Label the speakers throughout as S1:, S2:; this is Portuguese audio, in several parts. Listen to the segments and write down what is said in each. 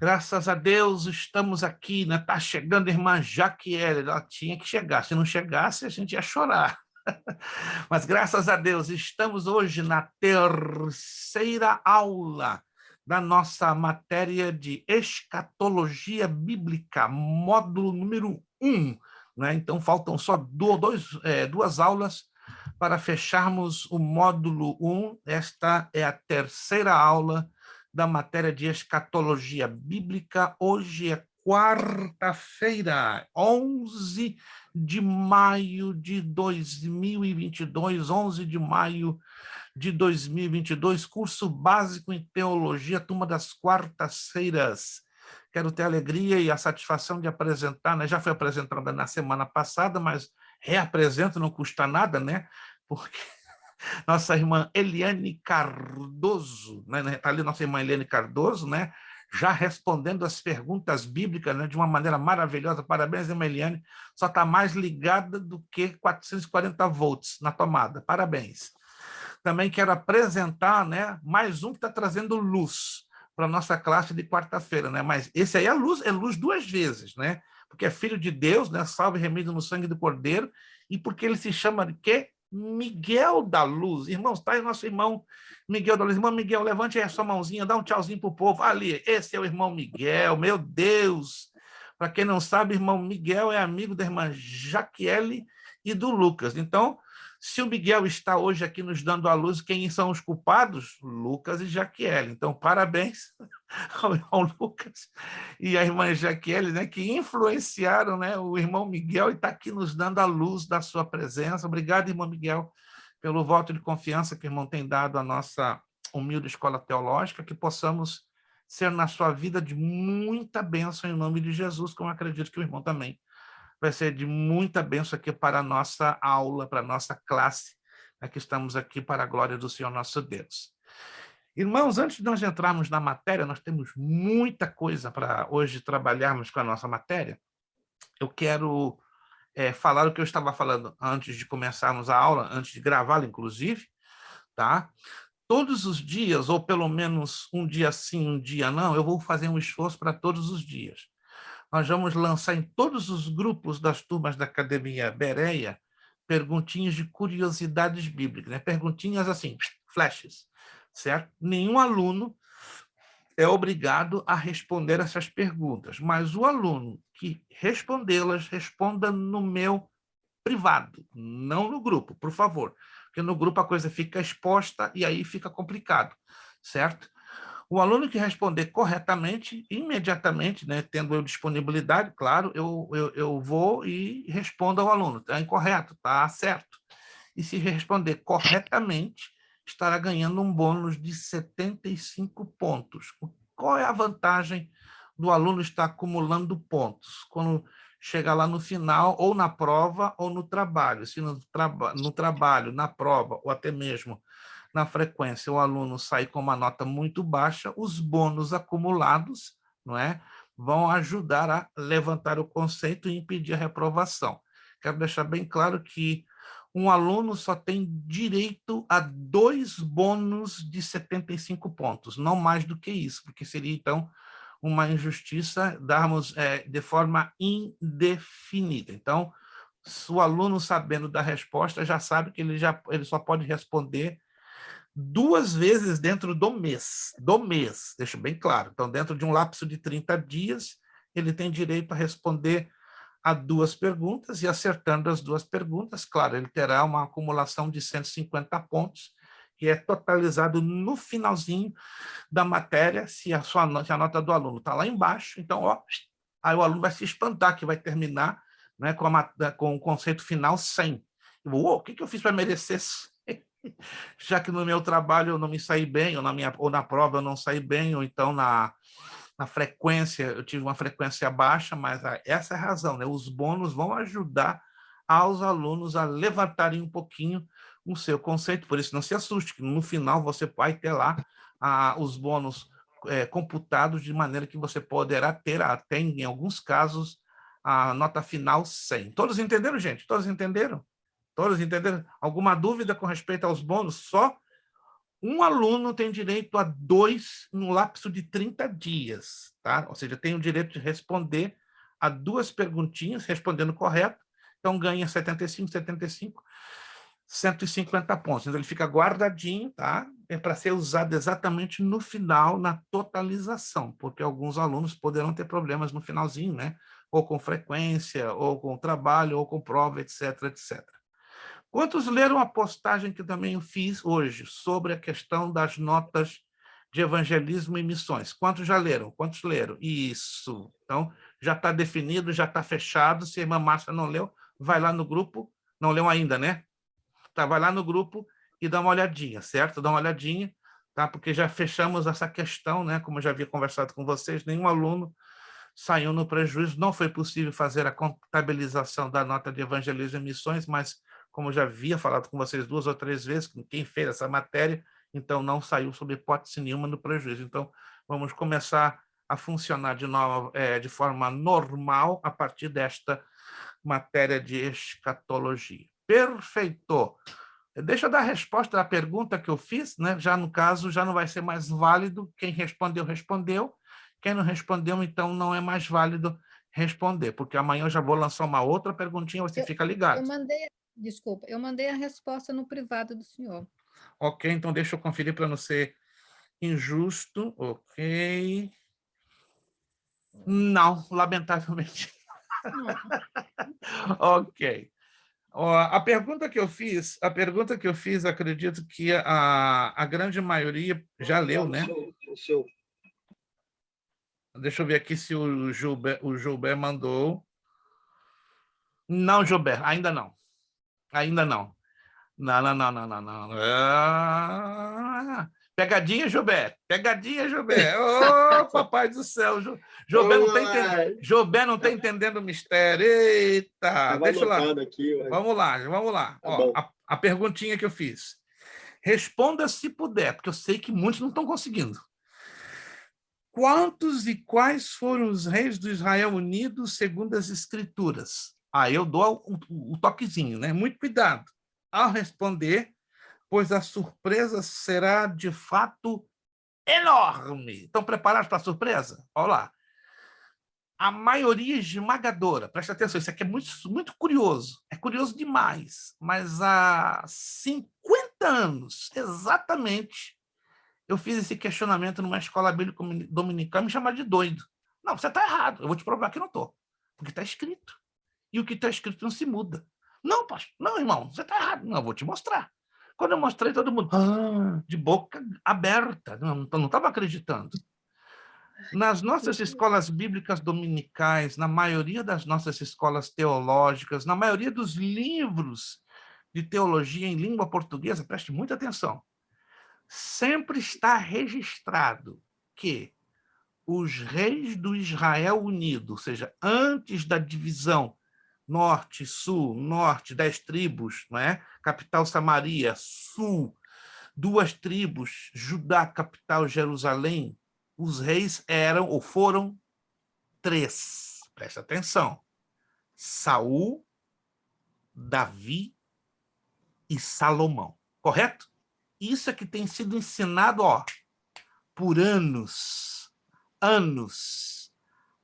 S1: Graças a Deus estamos aqui, né? Tá chegando a irmã Jaquiele, ela tinha que chegar, se não chegasse a gente ia chorar. Mas graças a Deus estamos hoje na terceira aula da nossa matéria de escatologia bíblica, módulo número 1, né? Então faltam só duas aulas para fecharmos o módulo 1. Esta é a terceira aula da matéria de escatologia bíblica. Hoje é quarta-feira, 11 de maio de 2022, 11 de maio de 2022, curso básico em teologia, turma das quartas-feiras. Quero ter a alegria e a satisfação de apresentar, né? Já foi apresentada na semana passada, mas reapresento, não custa nada, né? Porque nossa irmã Eliane Cardoso, né? Está ali nossa irmã Eliane Cardoso, né? Já respondendo as perguntas bíblicas, né, de uma maneira maravilhosa. Parabéns, irmã Eliane. Só está mais ligada do que 440 volts na tomada. Parabéns. Também quero apresentar, né, mais um que está trazendo luz para a nossa classe de quarta-feira, né? Mas esse aí é luz duas vezes, né? Porque é filho de Deus, né? Salve remido no sangue do Cordeiro, e porque ele se chama de quê? Miguel da Luz. Irmãos, tá aí nosso irmão Miguel da Luz. Irmão Miguel, levante aí a sua mãozinha, dá um tchauzinho pro povo. Ali, esse é o irmão Miguel, meu Deus. Para quem não sabe, irmão Miguel é amigo da irmã Jaquiele e do Lucas. Então, se o Miguel está hoje aqui nos dando a luz, quem são os culpados? Lucas e Jaquiele. Então, parabéns ao irmão Lucas e à irmã Jaquiele, né, que influenciaram, né, o irmão Miguel e está aqui nos dando a luz da sua presença. Obrigado, irmão Miguel, pelo voto de confiança que o irmão tem dado à nossa humilde escola teológica, que possamos ser na sua vida de muita bênção em nome de Jesus, como acredito que o irmão também vai ser de muita bênção aqui para a nossa aula, para a nossa classe, que estamos aqui para a glória do Senhor nosso Deus. Irmãos, antes de nós entrarmos na matéria, nós temos muita coisa para hoje trabalharmos com a nossa matéria. Eu quero falar o que eu estava falando antes de começarmos a aula, antes de gravá-la, inclusive, tá? Todos os dias, ou pelo menos um dia sim, um dia não, eu vou fazer um esforço para todos os dias. Nós vamos lançar em todos os grupos das turmas da Academia Bereia perguntinhas de curiosidades bíblicas, né? Perguntinhas assim, flashes, certo? Nenhum aluno é obrigado a responder essas perguntas, mas o aluno que respondê-las, responda no meu privado, não no grupo, por favor, porque no grupo a coisa fica exposta e aí fica complicado, certo? O aluno que responder corretamente, imediatamente, né, tendo eu disponibilidade, claro, eu vou e respondo ao aluno. Está incorreto, está certo. E se responder corretamente, estará ganhando um bônus de 75 pontos. Qual é a vantagem do aluno estar acumulando pontos? Quando chegar lá no final, ou na prova, ou no trabalho. Se no trabalho, na prova, ou até mesmo na frequência, o aluno sai com uma nota muito baixa, os bônus acumulados, não é, vão ajudar a levantar o conceito e impedir a reprovação. Quero deixar bem claro que um aluno só tem direito a 2 bônus de 75 pontos, não mais do que isso, porque seria, então, uma injustiça darmos de forma indefinida. Então, se o aluno sabendo da resposta, já sabe que ele só pode responder 2 vezes dentro do mês, deixo bem claro. Então, dentro de um lapso de 30 dias, ele tem direito a responder a 2 perguntas, e acertando as 2 perguntas, claro, ele terá uma acumulação de 150 pontos, que é totalizado no finalzinho da matéria, se a nota do aluno está lá embaixo, então, ó, aí o aluno vai se espantar, que vai terminar, né, com o conceito final 100. O que eu fiz para merecer isso? Já que no meu trabalho eu não me saí bem, ou na prova eu não saí bem, ou então na frequência, eu tive uma frequência baixa, mas essa é a razão, né? Os bônus vão ajudar aos alunos a levantarem um pouquinho o seu conceito, por isso não se assuste, que no final você vai ter lá os bônus computados de maneira que você poderá ter até, em alguns casos, a nota final 100. Todos entenderam, gente? Todos entenderam? Todos entenderam? Alguma dúvida com respeito aos bônus? Só Um aluno tem direito a 2 no lapso de 30 dias, tá? Ou seja, tem o direito de responder a 2 perguntinhas, respondendo correto, então ganha 75, 75, 150 pontos. Então, ele fica guardadinho, tá? É para ser usado exatamente no final, na totalização, porque alguns alunos poderão ter problemas no finalzinho, né? Ou com frequência, ou com trabalho, ou com prova, etc, etc. Quantos leram a postagem que também eu fiz hoje sobre a questão das notas de evangelismo e missões? Quantos já leram? Quantos leram? Isso. Então, já está definido, já está fechado. Se a irmã Márcia não leu, vai lá no grupo. Não leu ainda, né? Tá, vai lá no grupo e dá uma olhadinha, certo? Dá uma olhadinha, tá? Porque já fechamos essa questão, né? Como eu já havia conversado com vocês, nenhum aluno saiu no prejuízo. Não foi possível fazer a contabilização da nota de evangelismo e missões, mas como eu já havia falado com vocês 2 ou 3 vezes, quem fez essa matéria, então não saiu sob hipótese nenhuma no prejuízo. Então, vamos começar a funcionar de forma normal a partir desta matéria de escatologia. Perfeito. Deixa eu dar a resposta à pergunta que eu fiz, né? Já no caso, já não vai ser mais válido. Quem respondeu, respondeu. Quem não respondeu, então, não é mais válido responder, porque amanhã eu já vou lançar uma outra perguntinha, você fica ligado.
S2: Desculpa, eu mandei a resposta no privado do senhor.
S1: Ok, então deixa eu conferir para não ser injusto. Ok. Não, lamentavelmente.
S2: Não.
S1: Ok. A pergunta que eu fiz, acredito que a grande maioria já leu, né?
S3: O seu.
S1: Deixa eu ver aqui se o Gilbert mandou. Não, Gilbert, ainda não. Ainda não. Não, não, não, não, não, não. Pegadinha, Gilbert. Pegadinha, Gilbert. Ô, papai do céu. Gilbert não está entendendo o mistério. Eita,
S3: Estava
S1: deixa lá.
S3: Aqui,
S1: vamos lá, vamos lá.
S3: Tá
S1: Ó, a perguntinha que eu fiz. Responda se puder, porque eu sei que muitos não estão conseguindo. Quantos e quais foram os reis do Israel unidos segundo as Escrituras? Eu dou o toquezinho, né? Muito cuidado ao responder, pois a surpresa será de fato enorme. Estão preparados para a surpresa? Olha lá. A maioria esmagadora, presta atenção, isso aqui é muito, muito curioso, é curioso demais, mas há 50 anos, exatamente, eu fiz esse questionamento numa escola bíblica dominical, me chamaram de doido. Não, você está errado, eu vou te provar que não estou, porque está escrito. E o que está escrito não se muda. Não, pastor, não, irmão, você está errado. Não, eu vou te mostrar. Quando eu mostrei, todo mundo de boca aberta, não estava acreditando. Nas nossas escolas bíblicas dominicais, na maioria das nossas escolas teológicas, na maioria dos livros de teologia em língua portuguesa, preste muita atenção, sempre está registrado que os reis do Israel unido, ou seja, antes da divisão norte, sul, norte, 10 tribos, não é? Capital Samaria, sul, 2 tribos, Judá, capital Jerusalém, os reis eram ou foram 3. Presta atenção. Saul, Davi e Salomão. Correto? Isso é que tem sido ensinado, por anos. Anos.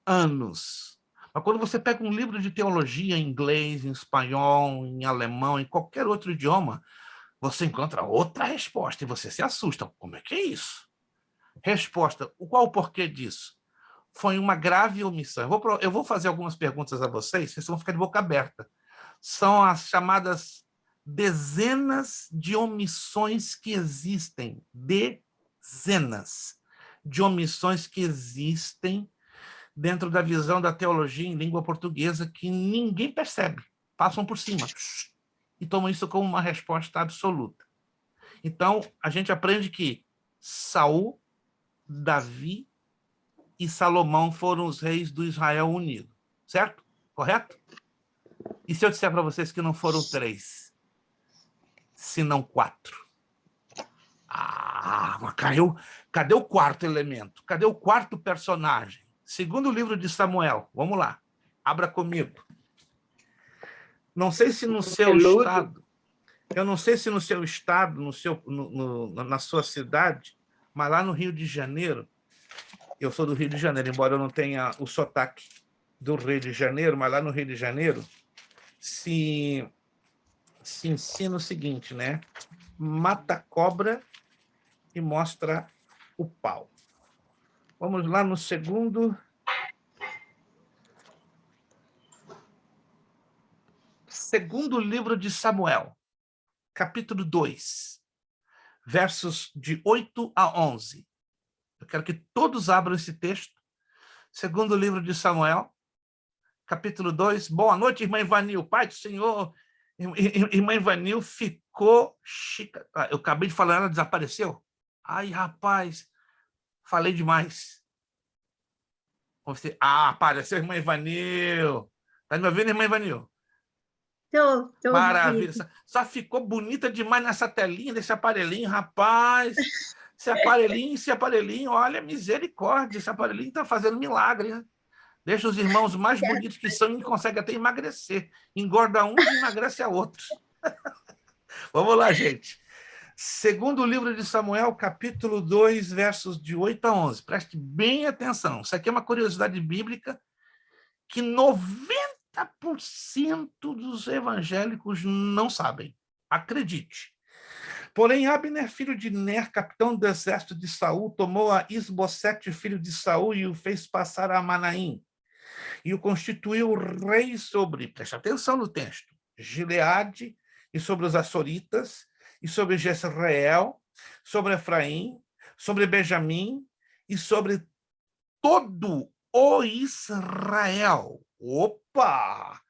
S1: Anos. Mas quando você pega um livro de teologia em inglês, em espanhol, em alemão, em qualquer outro idioma, você encontra outra resposta e você se assusta. Como é que é isso? Resposta. Qual o porquê disso? Foi uma grave omissão. Eu vou fazer algumas perguntas a vocês vão ficar de boca aberta. São as chamadas dezenas de omissões que existem. Dezenas de omissões que existem dentro da visão da teologia em língua portuguesa que ninguém percebe. Passam por cima e tomam isso como uma resposta absoluta. Então, a gente aprende que Saul, Davi e Salomão foram os reis do Israel unido. Certo? Correto? E se eu disser para vocês que não foram 3, senão 4? Mas cadê o quarto elemento? Cadê o quarto personagem? Segundo o livro de Samuel. Vamos lá. Abra comigo. Não sei se no seu estado... Eu não sei se no seu estado, na sua cidade, mas lá no Rio de Janeiro, eu sou do Rio de Janeiro, embora eu não tenha o sotaque do Rio de Janeiro, mas lá no Rio de Janeiro se ensina o seguinte, né? Mata a cobra e mostra o pau. Vamos lá no segundo livro de Samuel, capítulo 2, versos de 8 a 11. Eu quero que todos abram esse texto. Segundo livro de Samuel, capítulo 2. Boa noite, irmã Ivanil. Pai do Senhor, irmã Ivanil ficou chica. Eu acabei de falar, ela desapareceu. Ai, rapaz, falei demais. Apareceu a irmã Ivanil. Tá me ouvindo, irmã Ivanil?
S3: Tô
S1: Maravilha.
S3: ouvindo.
S1: Só ficou bonita demais nessa telinha desse aparelhinho, rapaz. Esse aparelhinho, olha, misericórdia. Esse aparelhinho tá fazendo milagre, né? Deixa os irmãos mais bonitos que são e conseguem até emagrecer. Engorda uns e emagrece a outros. Vamos lá, gente. Segundo o livro de Samuel, capítulo 2, versos de 8 a 11. Preste bem atenção. Isso aqui é uma curiosidade bíblica que 90% dos evangélicos não sabem. Acredite. Porém, Abner, filho de Ner, capitão do exército de Saul, tomou a Isbosete, filho de Saul, e o fez passar a Manaim, e o constituiu rei sobre, preste atenção no texto, Gileade, e sobre os Açoritas, e sobre Jezreel, sobre Efraim, sobre Benjamim, e sobre todo o Israel. Opa!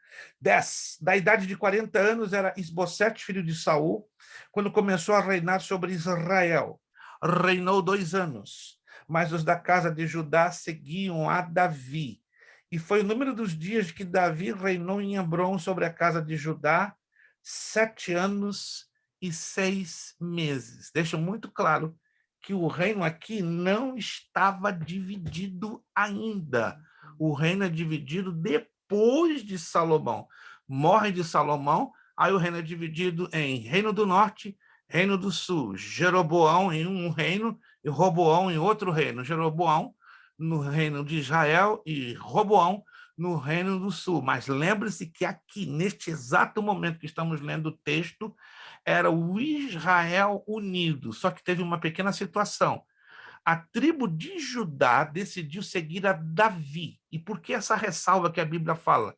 S1: 10. Da idade de 40 anos era Isbosete, filho de Saul, quando começou a reinar sobre Israel. Reinou 2 anos, mas os da casa de Judá seguiam a Davi. E foi o número dos dias que Davi reinou em Hebrom sobre a casa de Judá, 7 anos e 6 meses. Deixa muito claro que o reino aqui não estava dividido ainda. O reino é dividido depois de Salomão. Morre de Salomão, aí o reino é dividido em Reino do Norte, Reino do Sul, Jeroboão em um reino e Roboão em outro reino. Jeroboão no reino de Israel e Roboão no reino do sul. Mas lembre-se que aqui, neste exato momento que estamos lendo o texto, era o Israel unido, só que teve uma pequena situação. A tribo de Judá decidiu seguir a Davi. E por que essa ressalva que a Bíblia fala?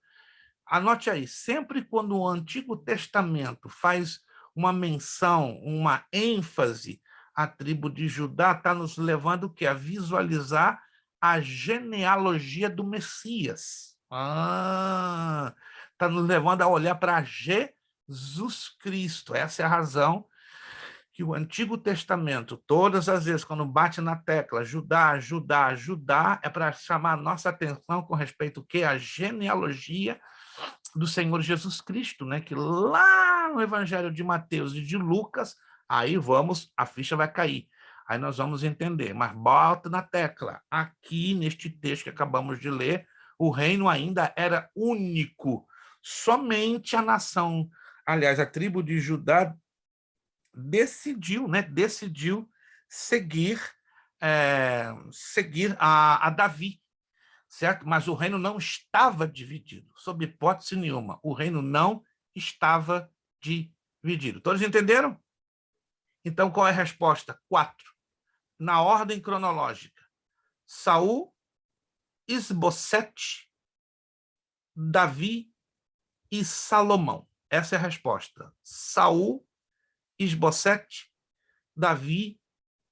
S1: Anote aí, sempre quando o Antigo Testamento faz uma menção, uma ênfase à tribo de Judá, está nos levando o quê? A visualizar a genealogia do Messias. Está nos levando a olhar para Jesus Cristo. Essa é a razão que o Antigo Testamento, todas as vezes, quando bate na tecla Judá, Judá, Judá, é para chamar a nossa atenção com respeito ao quê? A genealogia do Senhor Jesus Cristo, né? Que lá no Evangelho de Mateus e de Lucas, aí a ficha vai cair. Aí nós vamos entender, mas bota na tecla. Aqui, neste texto que acabamos de ler, o reino ainda era único. Somente a nação, aliás, a tribo de Judá decidiu seguir a Davi, certo? Mas o reino não estava dividido, sob hipótese nenhuma. O reino não estava dividido. Todos entenderam? Então, qual é a resposta? 4. Na ordem cronológica. Saul, Isbosete, Davi e Salomão. Essa é a resposta. Saul, Isbosete, Davi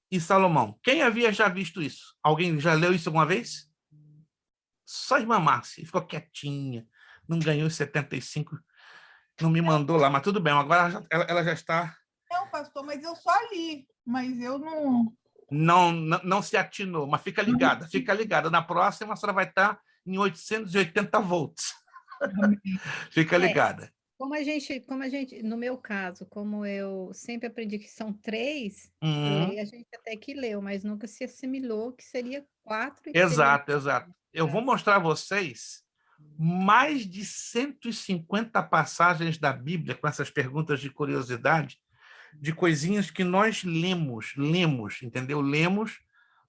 S1: e Salomão. Quem havia já visto isso? Alguém já leu isso alguma vez? Só a irmã Márcia, ficou quietinha, não ganhou os 75, não me mandou lá, mas tudo bem, agora ela já está...
S4: Não, pastor, mas eu só li, mas eu não...
S1: Não se atinou, mas fica ligada. Na próxima, a senhora vai estar em 880 volts. Fica ligada.
S2: Como a gente, no meu caso, como eu sempre aprendi que são 3,
S1: Uhum.
S2: a gente até que leu, mas nunca se assimilou que seria 4.
S1: Exato. Eu vou mostrar a vocês mais de 150 passagens da Bíblia com essas perguntas de curiosidade, de coisinhas que nós lemos, entendeu? Lemos,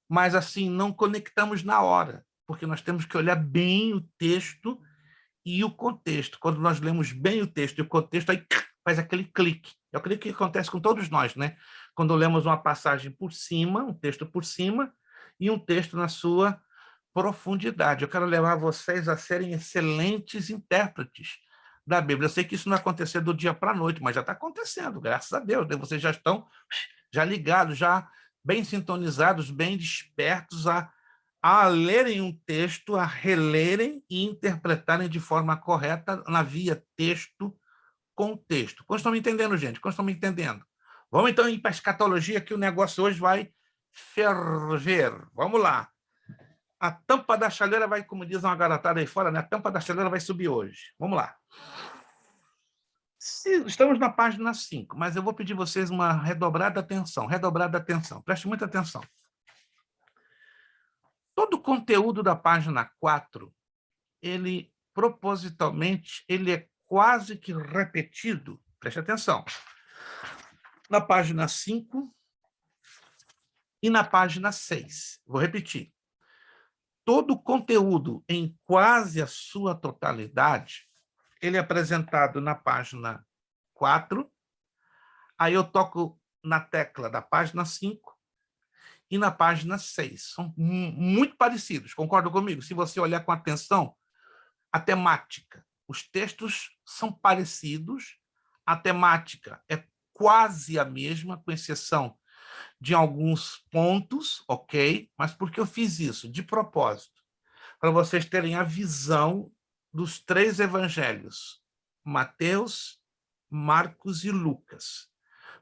S1: mas assim, não conectamos na hora, porque nós temos que olhar bem o texto e o contexto. Quando nós lemos bem o texto e o contexto, aí faz aquele clique. É o clique que acontece com todos nós, né? Quando lemos uma passagem por cima, um texto por cima, e um texto na sua profundidade. Eu quero levar vocês a serem excelentes intérpretes da Bíblia. Eu sei que isso não vai acontecer do dia para a noite, mas já está acontecendo, graças a Deus. Vocês já estão já ligados, já bem sintonizados, bem despertos a lerem um texto, a relerem e interpretarem de forma correta na via texto-contexto. Como estão me entendendo, gente? Como estão me entendendo? Vamos então ir para a escatologia, que o negócio hoje vai ferver. Vamos lá. A tampa da chaleira vai, como diz uma garotada aí fora, né? A tampa da chaleira vai subir hoje. Vamos lá. Estamos na página 5, mas eu vou pedir vocês uma redobrada atenção. Preste muita atenção. Todo o conteúdo da página 4, ele propositalmente, ele é quase que repetido. Preste atenção. Na página 5 e na página 6. Vou repetir. Todo o conteúdo, em quase a sua totalidade, ele é apresentado na página 4, aí eu toco na tecla da página 5 e na página 6. São muito parecidos, concorda comigo? Se você olhar com atenção, a temática, os textos são parecidos, a temática é quase a mesma, com exceção de alguns pontos, ok? Mas por que eu fiz isso? De propósito, para vocês terem a visão dos 3 evangelhos, Mateus, Marcos e Lucas,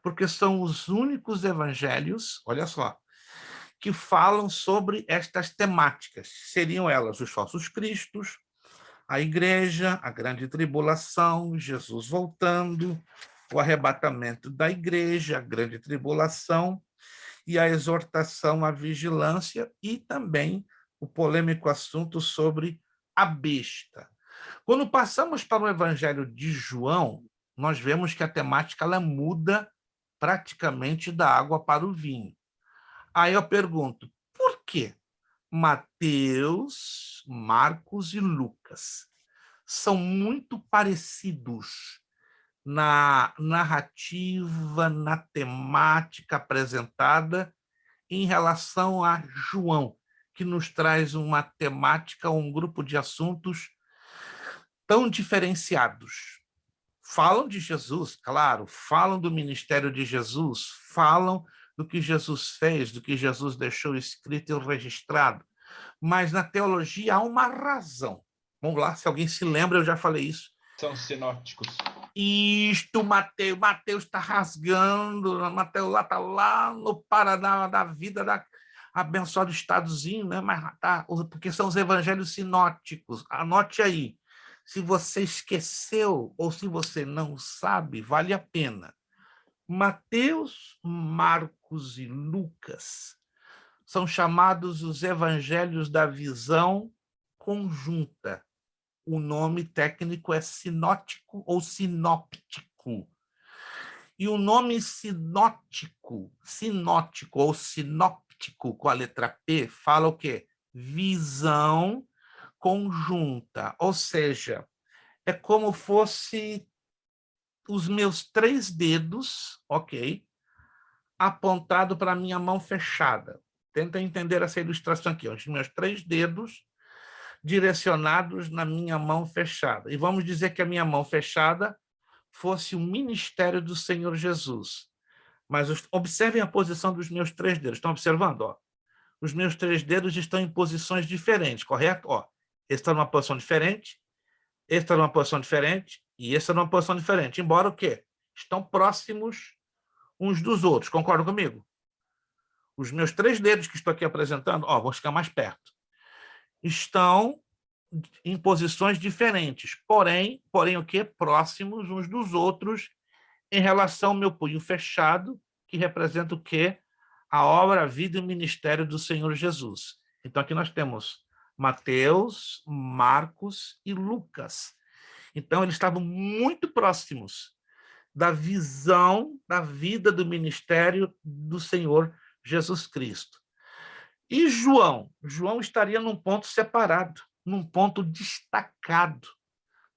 S1: porque são os únicos evangelhos, olha só, que falam sobre estas temáticas. Seriam elas os falsos cristos, a igreja, a grande tribulação, Jesus voltando, o arrebatamento da igreja, a grande tribulação e a exortação à vigilância e também o polêmico assunto sobre a besta. Quando passamos para o Evangelho de João, nós vemos que a temática ela muda praticamente da água para o vinho. Aí eu pergunto, por quê? Mateus, Marcos e Lucas são muito parecidos na narrativa, na temática apresentada em relação a João, que nos traz uma temática, um grupo de assuntos tão diferenciados. Falam de Jesus, claro, falam do ministério de Jesus, falam do que Jesus fez, do que Jesus deixou escrito e registrado, mas na teologia há uma razão. Vamos lá, se alguém se lembra, eu já falei isso.
S5: São sinóticos.
S1: Isto, Mateus está rasgando, Mateus lá está lá no Paraná da vida da abençoado estadozinho, né? Mas tá, porque são os evangelhos sinóticos. Anote aí. Se você esqueceu ou se você não sabe, vale a pena. Mateus, Marcos e Lucas são chamados os evangelhos da visão conjunta. O nome técnico é sinótico ou sinóptico. E o nome sinótico ou sinóptico com a letra P fala o quê? Visão conjunta, ou seja, é como fosse os meus 3 dedos, ok, apontado para a minha mão fechada. Tenta entender essa ilustração aqui, os meus 3 dedos direcionados na minha mão fechada. E vamos dizer que a minha mão fechada fosse o ministério do Senhor Jesus. Mas observem a posição dos meus 3 dedos. Estão observando? Ó? Os meus 3 dedos estão em posições diferentes, correto? Ó, esse está numa posição diferente, esse está numa posição diferente e esse está numa posição diferente. Embora o quê? Estão próximos uns dos outros. Concordam comigo? Os meus 3 dedos que estou aqui apresentando, ó, vou ficar mais perto, estão em posições diferentes, porém o quê? Próximos uns dos outros em relação ao meu punho fechado, que representa o quê? A obra, a vida e o ministério do Senhor Jesus. Então, aqui nós temos Mateus, Marcos e Lucas. Então, eles estavam muito próximos da visão da vida do ministério do Senhor Jesus Cristo. E João? João estaria num ponto separado, num ponto destacado.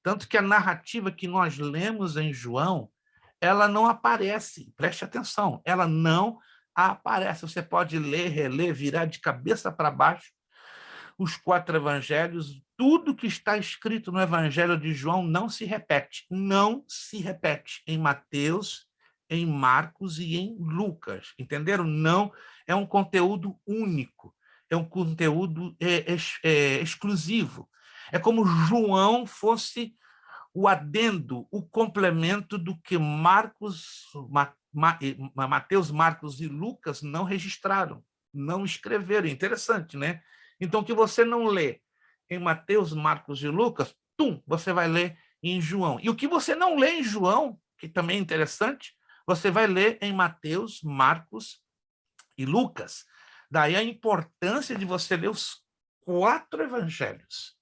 S1: Tanto que a narrativa que nós lemos em João, ela não aparece, preste atenção, ela não aparece. Você pode ler, reler, virar de cabeça para baixo os 4 evangelhos, tudo que está escrito no evangelho de João não se repete. Não se repete em Mateus, em Marcos e em Lucas. Entenderam? Não é um conteúdo único, é um conteúdo exclusivo. É como João fosse o adendo, o complemento do que Mateus, Marcos e Lucas não registraram, não escreveram. Interessante, né? Então, o que você não lê em Mateus, Marcos e Lucas, você vai ler em João. E o que você não lê em João, que também é interessante, você vai ler em Mateus, Marcos e Lucas. Daí a importância de você ler os 4 evangelhos,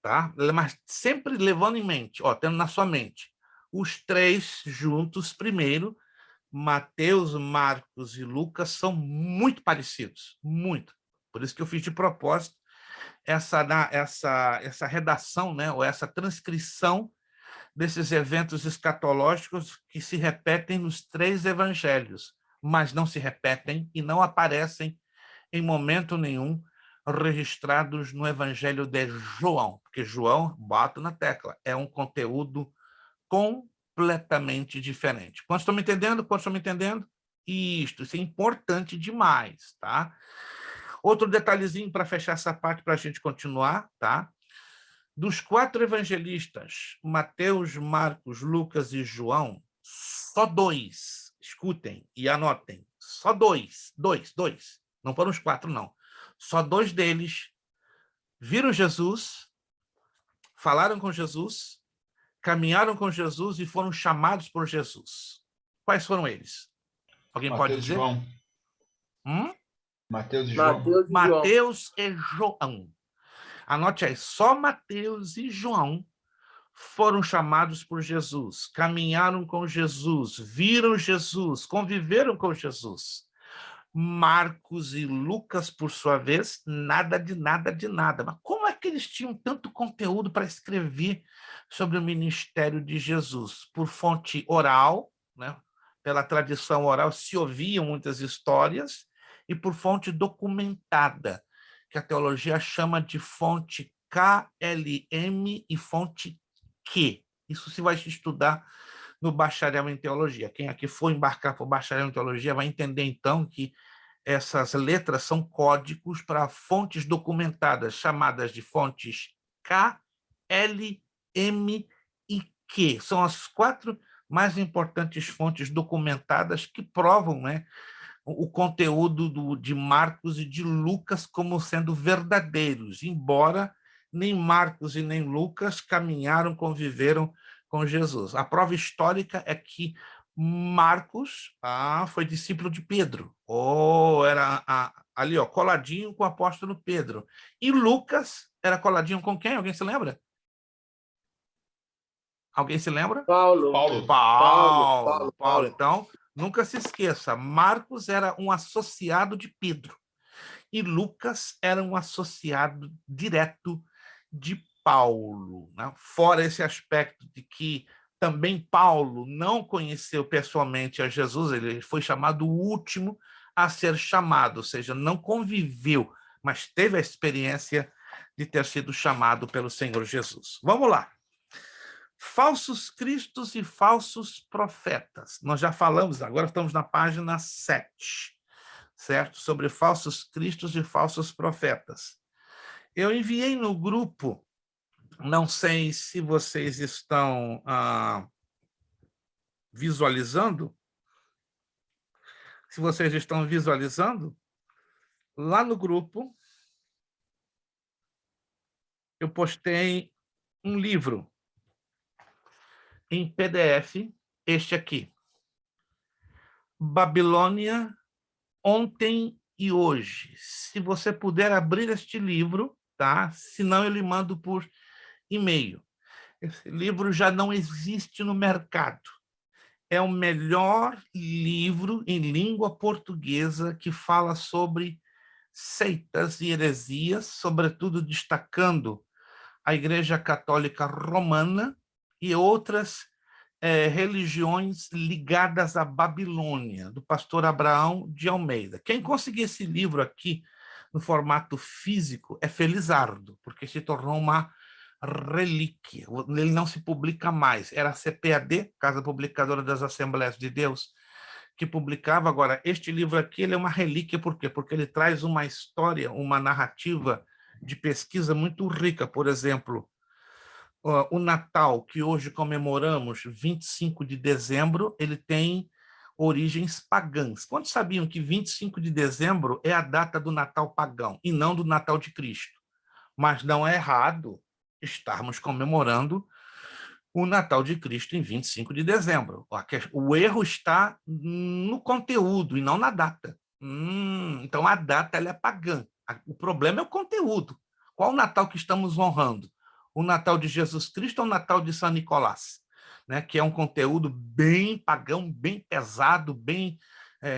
S1: tá? Mas sempre levando em mente, tendo na sua mente, os 3 juntos primeiro. Mateus, Marcos e Lucas são muito parecidos, muito. Por isso que eu fiz de propósito essa redação, né, ou essa transcrição desses eventos escatológicos que se repetem nos 3 evangelhos, mas não se repetem e não aparecem em momento nenhum registrados no evangelho de João, porque João, bato na tecla, é um conteúdo completamente diferente. Quantos estão me entendendo? Quantos estão me entendendo? Isso é importante demais, tá? Outro detalhezinho para fechar essa parte para a gente continuar, tá? Dos 4 evangelistas, Mateus, Marcos, Lucas e João, só 2, escutem e anotem, só 2, não foram os 4, não. Só 2 deles viram Jesus, falaram com Jesus, caminharam com Jesus e foram chamados por Jesus. Quais foram eles? Alguém pode
S5: Mateus e
S1: dizer?
S5: João. Mateus e João.
S1: Mateus e João. Anote aí, só Mateus e João foram chamados por Jesus, caminharam com Jesus, viram Jesus, conviveram com Jesus. Marcos e Lucas, por sua vez, nada de nada de nada. Mas como é que eles tinham tanto conteúdo para escrever sobre o ministério de Jesus? Por fonte oral, né? Pela tradição oral, se ouviam muitas histórias, e por fonte documentada, que a teologia chama de fonte KLM e fonte Q. Isso se vai estudar no bacharel em teologia. Quem aqui for embarcar para o bacharel em teologia vai entender, então, que essas letras são códigos para fontes documentadas, chamadas de fontes K, L, M e Q. São as 4 mais importantes fontes documentadas que provam, né, o conteúdo de Marcos e de Lucas como sendo verdadeiros, embora nem Marcos e nem Lucas caminharam, conviveram com Jesus. A prova histórica é que Marcos foi discípulo de Pedro, era ali, coladinho com o apóstolo Pedro. E Lucas era coladinho com quem? Alguém se lembra? Alguém se lembra? Paulo. Então, nunca se esqueça, Marcos era um associado de Pedro e Lucas era um associado direto de Paulo, né? Fora esse aspecto de que também Paulo não conheceu pessoalmente a Jesus, ele foi chamado o último a ser chamado, ou seja, não conviveu, mas teve a experiência de ter sido chamado pelo Senhor Jesus. Vamos lá. Falsos cristos e falsos profetas. Nós já falamos, agora estamos na página 7, certo? Sobre falsos cristos e falsos profetas. Eu enviei no grupo, não sei se vocês estão visualizando, lá no grupo, eu postei um livro em PDF, este aqui, Babilônia, Ontem e Hoje. Se você puder abrir este livro, tá? Senão eu lhe mando por e-mail. Esse livro já não existe no mercado. É o melhor livro em língua portuguesa que fala sobre seitas e heresias, sobretudo destacando a Igreja Católica Romana e outras religiões ligadas à Babilônia, do pastor Abraão de Almeida. Quem conseguir esse livro aqui no formato físico é felizardo, porque se tornou uma relíquia. Ele não se publica mais. Era a CPAD, Casa Publicadora das Assembleias de Deus, que publicava. Agora, este livro aqui ele é uma relíquia, por quê? Porque ele traz uma história, uma narrativa de pesquisa muito rica. Por exemplo, o Natal, que hoje comemoramos, 25 de dezembro, ele tem origens pagãs. Quantos sabiam que 25 de dezembro é a data do Natal pagão e não do Natal de Cristo? Mas não é errado estarmos comemorando o Natal de Cristo em 25 de dezembro. O erro está no conteúdo e não na data. Então, a data ela é pagã. O problema é o conteúdo. Qual o Natal que estamos honrando? O Natal de Jesus Cristo ou o Natal de São Nicolás? Né? Que é um conteúdo bem pagão, bem pesado, bem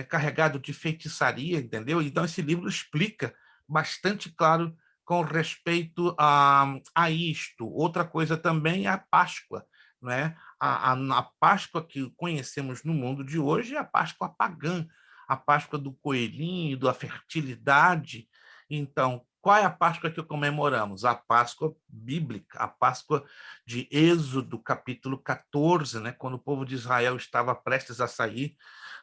S1: carregado de feitiçaria, entendeu? Então, esse livro explica bastante claro com respeito a isto. Outra coisa também é a Páscoa. Né? A Páscoa que conhecemos no mundo de hoje é a Páscoa pagã, a Páscoa do coelhinho, da fertilidade. Então, qual é a Páscoa que comemoramos? A Páscoa bíblica, a Páscoa de Êxodo, capítulo 14, né? Quando o povo de Israel estava prestes a sair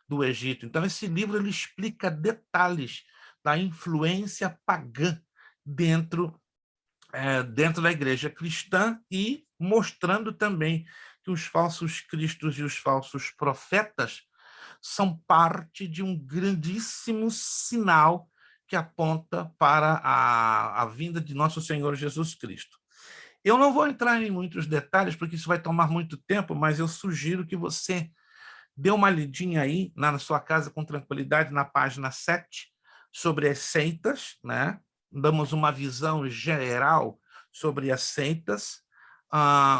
S1: do Egito. Então, esse livro ele explica detalhes da influência pagã dentro da igreja cristã e mostrando também que os falsos cristos e os falsos profetas são parte de um grandíssimo sinal que aponta para a vinda de nosso Senhor Jesus Cristo. Eu não vou entrar em muitos detalhes, porque isso vai tomar muito tempo, mas eu sugiro que você dê uma lidinha aí na sua casa com tranquilidade, na página 7, sobre as seitas, né? Damos uma visão geral sobre as seitas,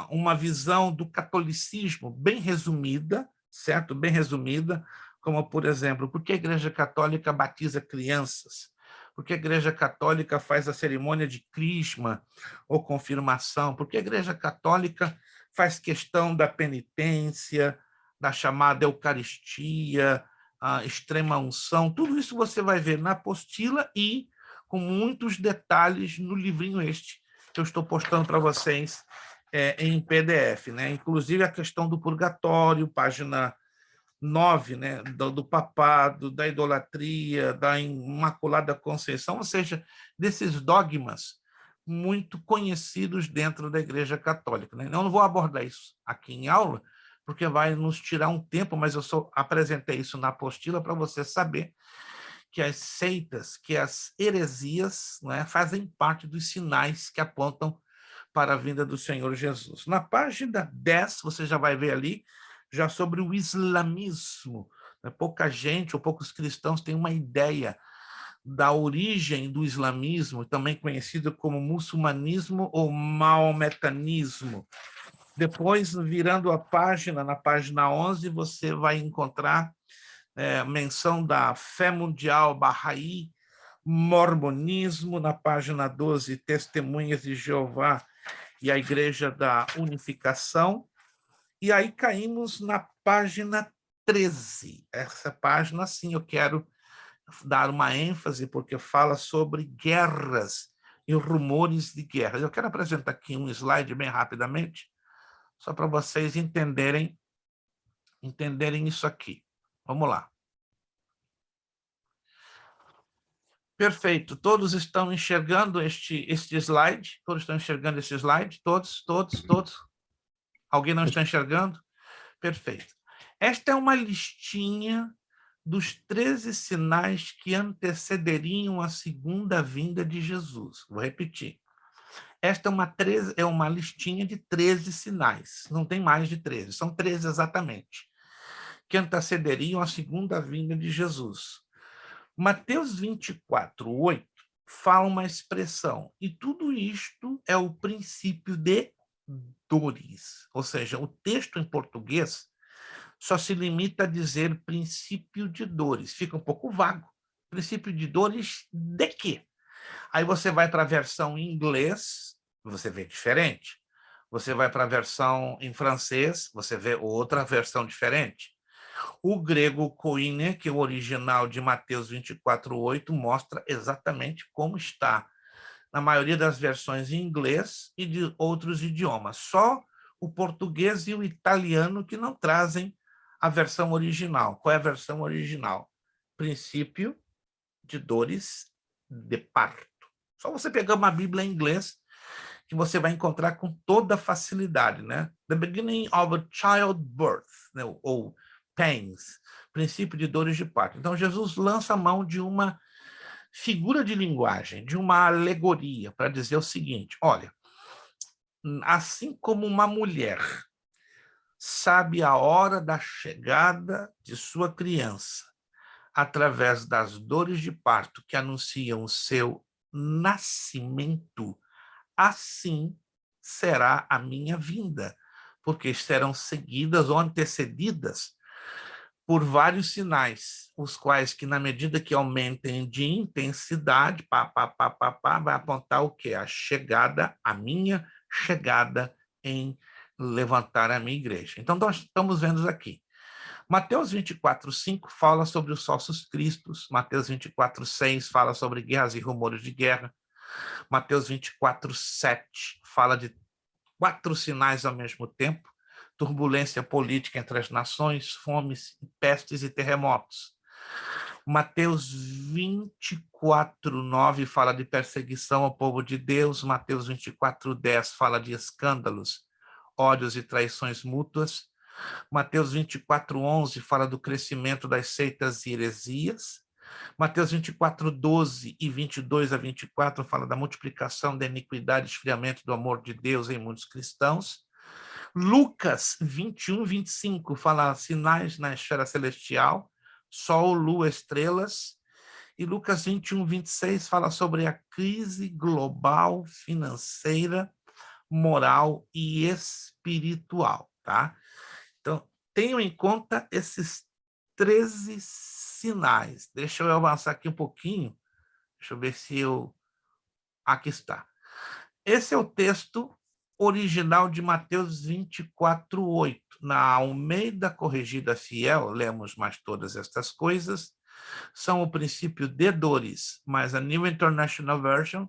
S1: uma visão do catolicismo bem resumida, certo? Bem resumida, como, por exemplo, por que a Igreja Católica batiza crianças? Por que a Igreja Católica faz a cerimônia de crisma ou confirmação? Por que a Igreja Católica faz questão da penitência, da chamada Eucaristia, a extrema unção? Tudo isso você vai ver na apostila e com muitos detalhes no livrinho este que eu estou postando para vocês em PDF, né? Inclusive a questão do purgatório, página 9, né? do papado, da idolatria, da Imaculada Conceição, ou seja, desses dogmas muito conhecidos dentro da Igreja Católica. Né? Eu não vou abordar isso aqui em aula, porque vai nos tirar um tempo, mas eu só apresentei isso na apostila para você saber que as seitas, que as heresias, né, fazem parte dos sinais que apontam para a vinda do Senhor Jesus. Na página 10, você já vai ver ali, já sobre o islamismo. Né? Pouca gente, ou poucos cristãos têm uma ideia da origem do islamismo, também conhecido como muçulmanismo ou maometanismo. Depois, virando a página, na página 11, você vai encontrar menção da fé mundial Bahá'í, mormonismo, na página 12, testemunhas de Jeová e a Igreja da Unificação, e aí caímos na página 13. Essa página, sim, eu quero dar uma ênfase, porque fala sobre guerras e rumores de guerras. Eu quero apresentar aqui um slide bem rapidamente, só para vocês entenderem isso aqui. Vamos lá. Perfeito. Todos estão enxergando este slide? Todos estão enxergando esse slide? Todos? Alguém não está enxergando? Perfeito. Esta é uma listinha dos 13 sinais que antecederiam a segunda vinda de Jesus. Vou repetir. Esta é uma listinha de 13 sinais. Não tem mais de 13, são 13 exatamente, que antecederiam a segunda vinda de Jesus. Mateus 24, 8, fala uma expressão. E tudo isto é o princípio de dores. Ou seja, o texto em português só se limita a dizer princípio de dores. Fica um pouco vago. Princípio de dores de quê? Aí você vai para a versão em inglês, você vê diferente. Você vai para a versão em francês, você vê outra versão diferente. O grego koine, que é o original de Mateus 24:8, mostra exatamente como está na maioria das versões em inglês e de outros idiomas. Só o português e o italiano que não trazem a versão original. Qual é a versão original? Princípio de dores de parto. Só você pegar uma Bíblia em inglês que você vai encontrar com toda facilidade, né? The beginning of a childbirth, né? Ou pains, princípio de dores de parto. Então, Jesus lança a mão de uma figura de linguagem, de uma alegoria, para dizer o seguinte: olha, assim como uma mulher sabe a hora da chegada de sua criança através das dores de parto que anunciam o seu nascimento, assim será a minha vinda, porque serão seguidas ou antecedidas por vários sinais, os quais que, na medida que aumentem de intensidade, vai apontar o quê? A chegada, a minha chegada em levantar a minha igreja. Então, nós estamos vendo aqui. Mateus 24:5 fala sobre os falsos cristos, Mateus 24:6 fala sobre guerras e rumores de guerra, Mateus 24:7 fala de 4 sinais ao mesmo tempo: turbulência política entre as nações, fomes, pestes e terremotos. Mateus 24:9 fala de perseguição ao povo de Deus, Mateus 24:10 fala de escândalos, ódios e traições mútuas, Mateus 24:11 fala do crescimento das seitas e heresias, Mateus 24:12 e 22-24 fala da multiplicação da iniquidade e esfriamento do amor de Deus em muitos cristãos. Lucas 21:25 fala sinais na esfera celestial, sol, lua, estrelas. E Lucas 21:26 fala sobre a crise global, financeira, moral e espiritual, tá? Então, tenham em conta esses 13 sinais. Deixa eu avançar aqui um pouquinho. Deixa eu ver se eu... Aqui está. Esse é o texto original de Mateus 24:8. Na Almeida Corrigida Fiel, lemos: mas todas estas coisas são o princípio de dores, mas a New International Version,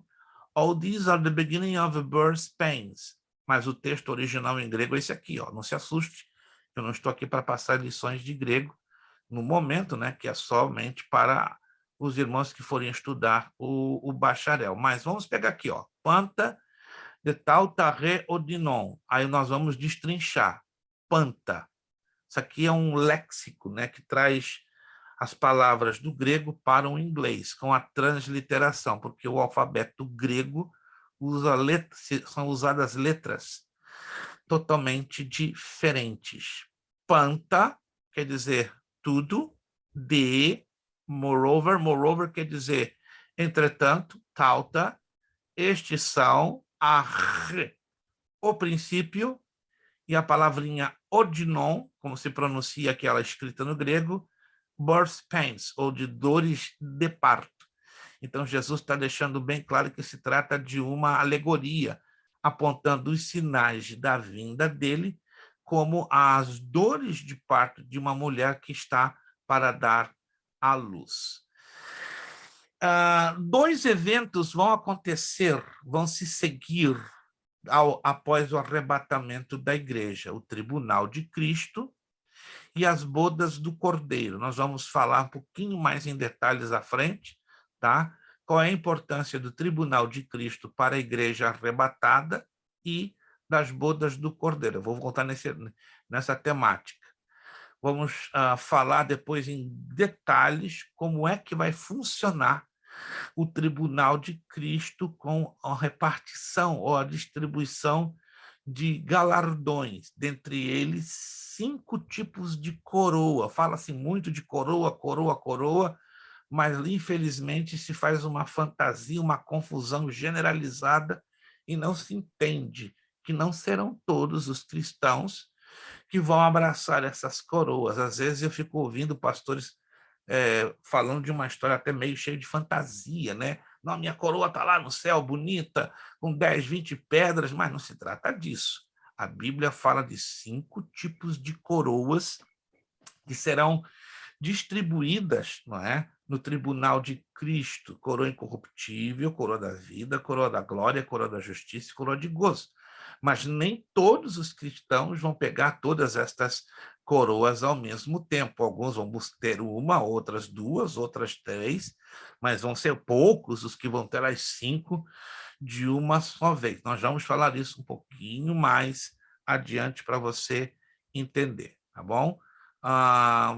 S1: all these are the beginning of birth pains. Mas o texto original em grego é esse aqui, ó. Não se assuste, eu não estou aqui para passar lições de grego no momento, né, que é somente para os irmãos que forem estudar o bacharel. Mas vamos pegar aqui, ó, panta de tautare odinon. Aí nós vamos destrinchar. Panta. Isso aqui é um léxico, né, que traz as palavras do grego para o inglês, com a transliteração, porque o alfabeto grego são usadas letras totalmente diferentes. Panta quer dizer tudo, de, moreover quer dizer entretanto, tauta, estes são o princípio, e a palavrinha odinon, como se pronuncia aquela escrita no grego, birth pains, ou de dores de parto. Então, Jesus está deixando bem claro que se trata de uma alegoria, apontando os sinais da vinda dele como as dores de parto de uma mulher que está para dar à luz. 2 eventos vão acontecer, vão se seguir após o arrebatamento da igreja: o tribunal de Cristo e as bodas do Cordeiro. Nós vamos falar um pouquinho mais em detalhes à frente, tá? Qual é a importância do tribunal de Cristo para a igreja arrebatada e das bodas do Cordeiro. Eu vou voltar nessa temática. Vamos falar depois em detalhes como é que vai funcionar o tribunal de Cristo com a repartição ou a distribuição de galardões, dentre eles 5 tipos de coroa. Fala-se muito de coroa, mas infelizmente se faz uma fantasia, uma confusão generalizada e não se entende que não serão todos os cristãos que vão abraçar essas coroas. Às vezes eu fico ouvindo pastores falando de uma história até meio cheia de fantasia, né? Não, minha coroa está lá no céu, bonita, com 10, 20 pedras, mas não se trata disso. A Bíblia fala de 5 tipos de coroas que serão distribuídas, não é? No tribunal de Cristo, coroa incorruptível, coroa da vida, coroa da glória, coroa da justiça e coroa de gozo. Mas nem todos os cristãos vão pegar todas estas coroas ao mesmo tempo. Alguns vão ter uma, outras 2, outras 3, mas vão ser poucos os que vão ter as 5 de uma só vez. Nós vamos falar isso um pouquinho mais adiante para você entender, tá bom?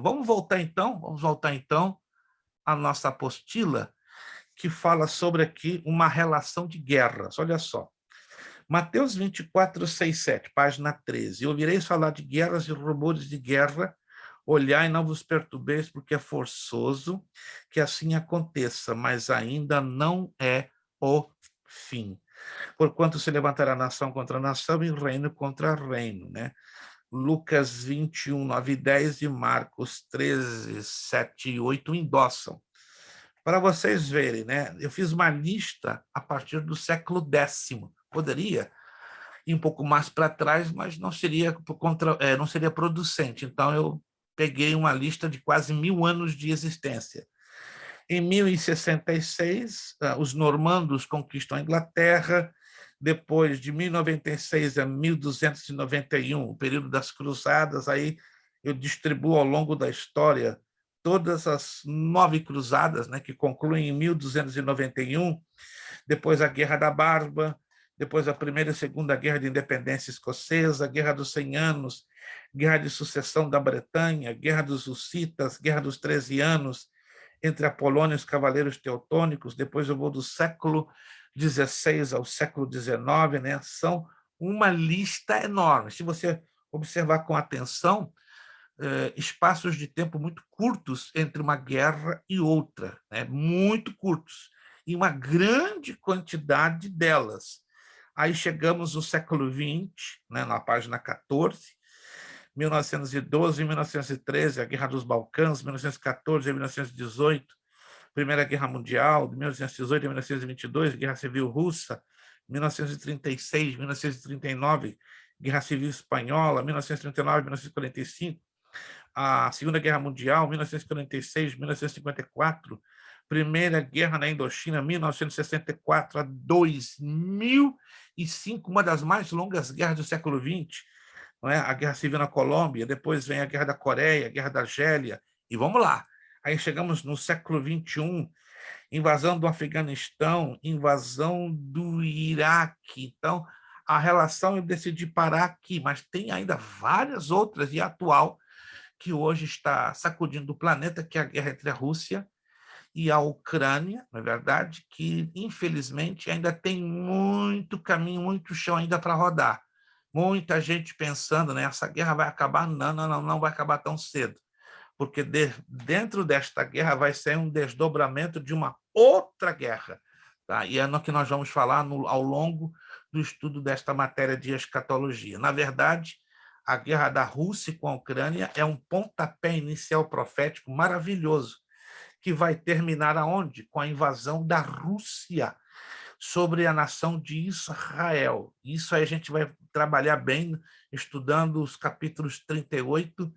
S1: Vamos voltar então à nossa apostila, que fala sobre aqui uma relação de guerras. Olha só. Mateus 24, 6, 7, página 13. Ouvireis falar de guerras e rumores de guerra, olhai e não vos perturbeis, porque é forçoso que assim aconteça, mas ainda não é o fim. Porquanto se levantará nação contra nação e reino contra reino, né? Lucas 21, 9 e 10 e Marcos 13, 7 e 8 endossam. Para vocês verem, né? Eu fiz uma lista a partir do século X. Poderia ir um pouco mais para trás, mas não seria producente. Então, eu peguei uma lista de quase 1000 anos de existência. Em 1066, os normandos conquistam a Inglaterra. Depois de 1096 a 1291, o período das cruzadas, aí eu distribuo ao longo da história todas as 9 cruzadas, né, que concluem em 1291, depois a Guerra da Barba, depois a Primeira e Segunda Guerra de Independência Escocesa, Guerra dos 100 Anos, Guerra de Sucessão da Bretanha, Guerra dos Hussitas, Guerra dos 13 Anos, entre a Polônia e os Cavaleiros Teutônicos. Depois eu vou do século XVI ao século XIX, né? São uma lista enorme. Se você observar com atenção, espaços de tempo muito curtos entre uma guerra e outra, né? Muito curtos, e uma grande quantidade delas. Aí chegamos no século XX, né? Na página 14, 1912 e 1913, a Guerra dos Balcãs, 1914 e 1918, Primeira Guerra Mundial, de 1918 a 1922, Guerra Civil Russa, 1936, 1939, Guerra Civil Espanhola, 1939 a 1945, a Segunda Guerra Mundial, 1946, 1954, Primeira Guerra na Indochina, 1964 a 2005, uma das mais longas guerras do século XX, não é? A Guerra Civil na Colômbia, depois vem a Guerra da Coreia, a Guerra da Argélia, e vamos lá. Aí chegamos no século XXI, invasão do Afeganistão, invasão do Iraque. Então, a relação eu decidi parar aqui, mas tem ainda várias outras, e a atual, que hoje está sacudindo o planeta, que é a guerra entre a Rússia e a Ucrânia, na verdade, que, infelizmente, ainda tem muito caminho, muito chão ainda para rodar. Muita gente pensando, né, essa guerra vai acabar. Não vai acabar tão cedo, porque dentro desta guerra vai ser um desdobramento de uma outra guerra. Tá? E é no que nós vamos falar ao longo do estudo desta matéria de escatologia. Na verdade, a guerra da Rússia com a Ucrânia é um pontapé inicial profético maravilhoso, que vai terminar aonde? Com a invasão da Rússia sobre a nação de Israel. Isso aí a gente vai trabalhar bem estudando os capítulos 38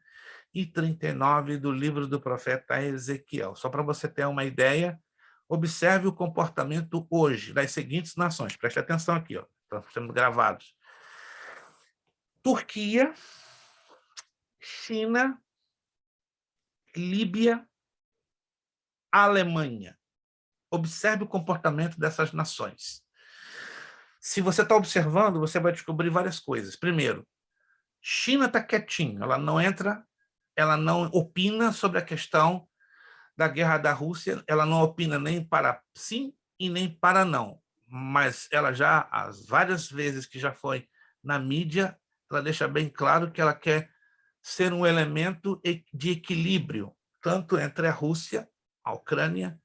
S1: e 39 do livro do profeta Ezequiel. Só para você ter uma ideia, observe o comportamento hoje das seguintes nações. Preste atenção aqui, ó, estão sendo gravados. Turquia, China, Líbia, Alemanha. Observe o comportamento dessas nações. Se você está observando, você vai descobrir várias coisas. Primeiro, China está quietinho, ela não entra, ela não opina sobre a questão da guerra da Rússia, ela não opina nem para sim e nem para não, mas ela já, as várias vezes que já foi na mídia, ela deixa bem claro que ela quer ser um elemento de equilíbrio, tanto entre a Rússia a Ucrânia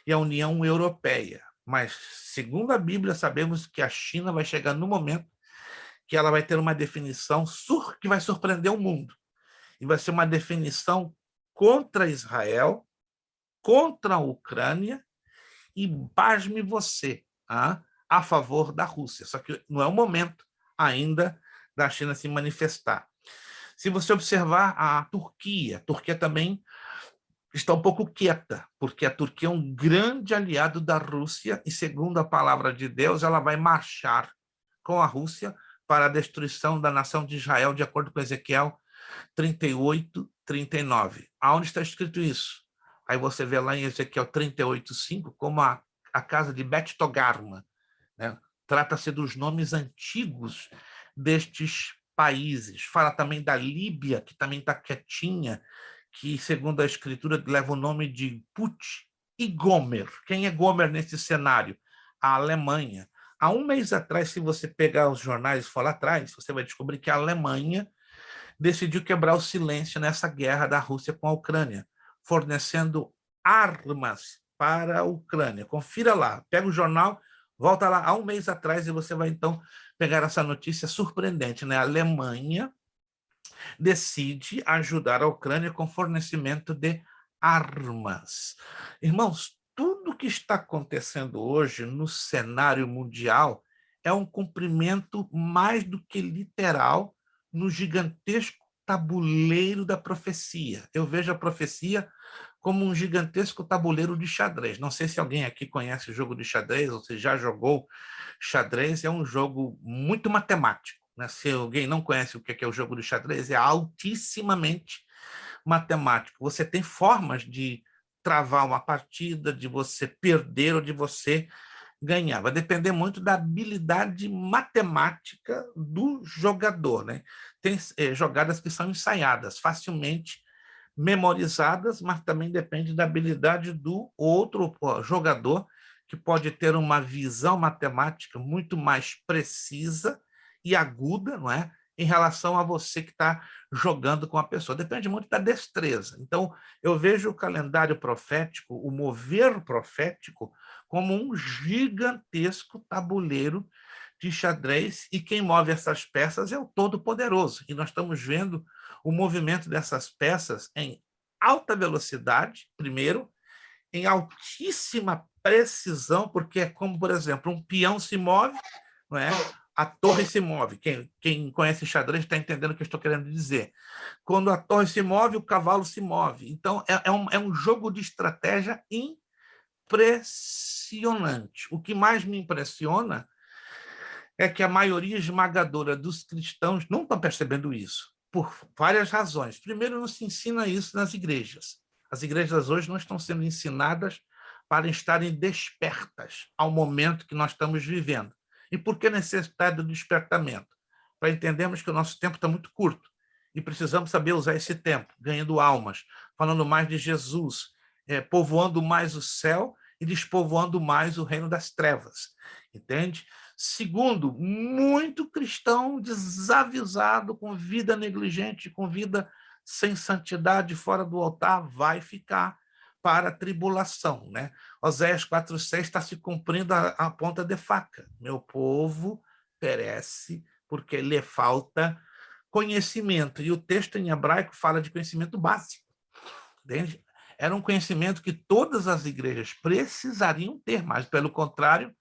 S1: e a União Europeia. Mas, segundo a Bíblia, sabemos que a China vai chegar no momento que ela vai ter uma definição que vai surpreender o mundo. E vai ser uma definição contra Israel, contra a Ucrânia e, pasme você, a favor da Rússia. Só que não é o momento ainda da China se manifestar. Se você observar a Turquia também está um pouco quieta, porque a Turquia é um grande aliado da Rússia e, segundo a palavra de Deus, ela vai marchar com a Rússia para a destruição da nação de Israel, de acordo com Ezequiel 38, 39. Aonde está escrito isso? Aí você vê lá em Ezequiel 38:5 como a casa de Bet Togarma, né? Trata-se dos nomes antigos destes países. Fala também da Líbia, que também está quietinha, que, segundo a Escritura, leva o nome de Put e Gomer. Quem é Gomer nesse cenário? A Alemanha. Há um mês atrás, se você pegar os jornais e for lá atrás, você vai descobrir que a Alemanha decidiu quebrar o silêncio nessa guerra da Rússia com a Ucrânia, fornecendo armas para a Ucrânia. Confira lá, pega o jornal, volta lá há um mês atrás e você vai, então, pegar essa notícia surpreendente, né? A Alemanha decide ajudar a Ucrânia com fornecimento de armas. Irmãos, tudo que está acontecendo hoje no cenário mundial é um cumprimento mais do que literal no gigantesco tabuleiro da profecia. Eu vejo a profecia como um gigantesco tabuleiro de xadrez. Não sei se alguém aqui conhece o jogo de xadrez, ou se já jogou xadrez. É um jogo muito matemático, né? Se alguém não conhece o que é o jogo de xadrez, é altissimamente matemático. Você tem formas de travar uma partida, de você perder ou de você ganhar. Vai depender muito da habilidade matemática do jogador, né? Tem jogadas que são ensaiadas, facilmente memorizadas, mas também depende da habilidade do outro jogador, que pode ter uma visão matemática muito mais precisa e aguda, não é? Em relação a você que está jogando com a pessoa. Depende muito da destreza. Então, eu vejo o calendário profético, o mover profético, como um gigantesco tabuleiro de xadrez, e quem move essas peças é o Todo-Poderoso. E nós estamos vendo o movimento dessas peças em alta velocidade, primeiro, em altíssima precisão, porque é como, por exemplo, um peão se move, não é? A torre se move. Quem conhece xadrez está entendendo o que eu estou querendo dizer. Quando a torre se move, o cavalo se move. Então, é um jogo de estratégia impressionante. O que mais me impressiona é que a maioria esmagadora dos cristãos não estão percebendo isso, por várias razões. Primeiro, não se ensina isso nas igrejas. As igrejas hoje não estão sendo ensinadas para estarem despertas ao momento que nós estamos vivendo. E por que necessidade do despertamento? Para entendermos que o nosso tempo está muito curto e precisamos saber usar esse tempo, ganhando almas, falando mais de Jesus, povoando mais o céu e despovoando mais o reino das trevas. Entende? Segundo, muito cristão desavisado, com vida negligente, com vida sem santidade fora do altar, vai ficar para a tribulação, né? Oséias 4:6 está se cumprindo a ponta de faca. Meu povo perece porque lhe falta conhecimento. E o texto em hebraico fala de conhecimento básico. Entende? Era um conhecimento que todas as igrejas precisariam ter, mas, pelo contrário,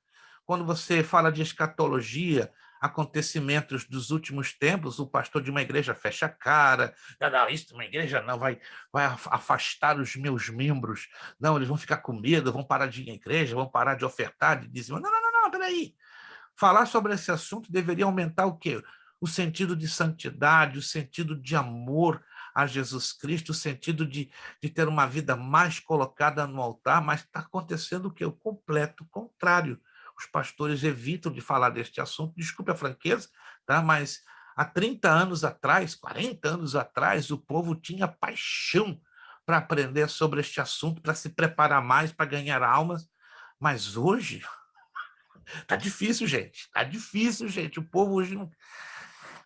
S1: quando você fala de escatologia, acontecimentos dos últimos tempos, o pastor de uma igreja fecha a cara. Não, isso uma igreja não, vai afastar os meus membros. Não, eles vão ficar com medo, vão parar de ir à igreja, vão parar de ofertar, de dizer, não, peraí. Falar sobre esse assunto deveria aumentar o quê? O sentido de santidade, o sentido de amor a Jesus Cristo, o sentido de ter uma vida mais colocada no altar, mas está acontecendo o quê? O completo contrário. Os pastores evitam de falar deste assunto, desculpe a franqueza, tá? Mas há 30 anos atrás, 40 anos atrás, o povo tinha paixão para aprender sobre este assunto, para se preparar mais, para ganhar almas, mas hoje está difícil, gente, está difícil, gente, o povo hoje não...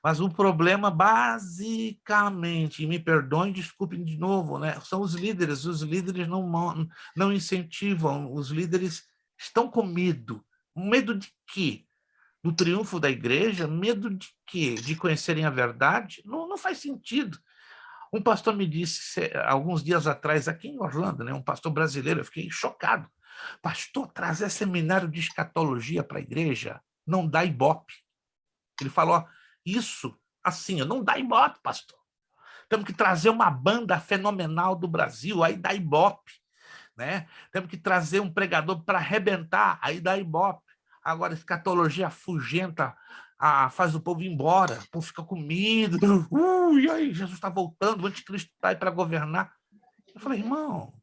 S1: Mas o problema, basicamente, e me perdoem, desculpem de novo, né? São os líderes. Os líderes não incentivam, os líderes estão com medo. Medo de quê? Do triunfo da igreja? Medo de quê? De conhecerem a verdade? Não faz sentido. Um pastor me disse, alguns dias atrás, aqui em Orlando, né? Um pastor brasileiro, eu fiquei chocado. Pastor, trazer seminário de escatologia para a igreja não dá ibope. Ele falou, isso, assim, não dá ibope, pastor. Temos que trazer uma banda fenomenal do Brasil, aí dá ibope. Né? Temos que trazer um pregador para arrebentar, aí dá ibope. Agora, escatologia afugenta, faz o povo ir embora, o povo fica com medo. E aí, Jesus está voltando, o anticristo está aí para governar. Eu falei, irmão,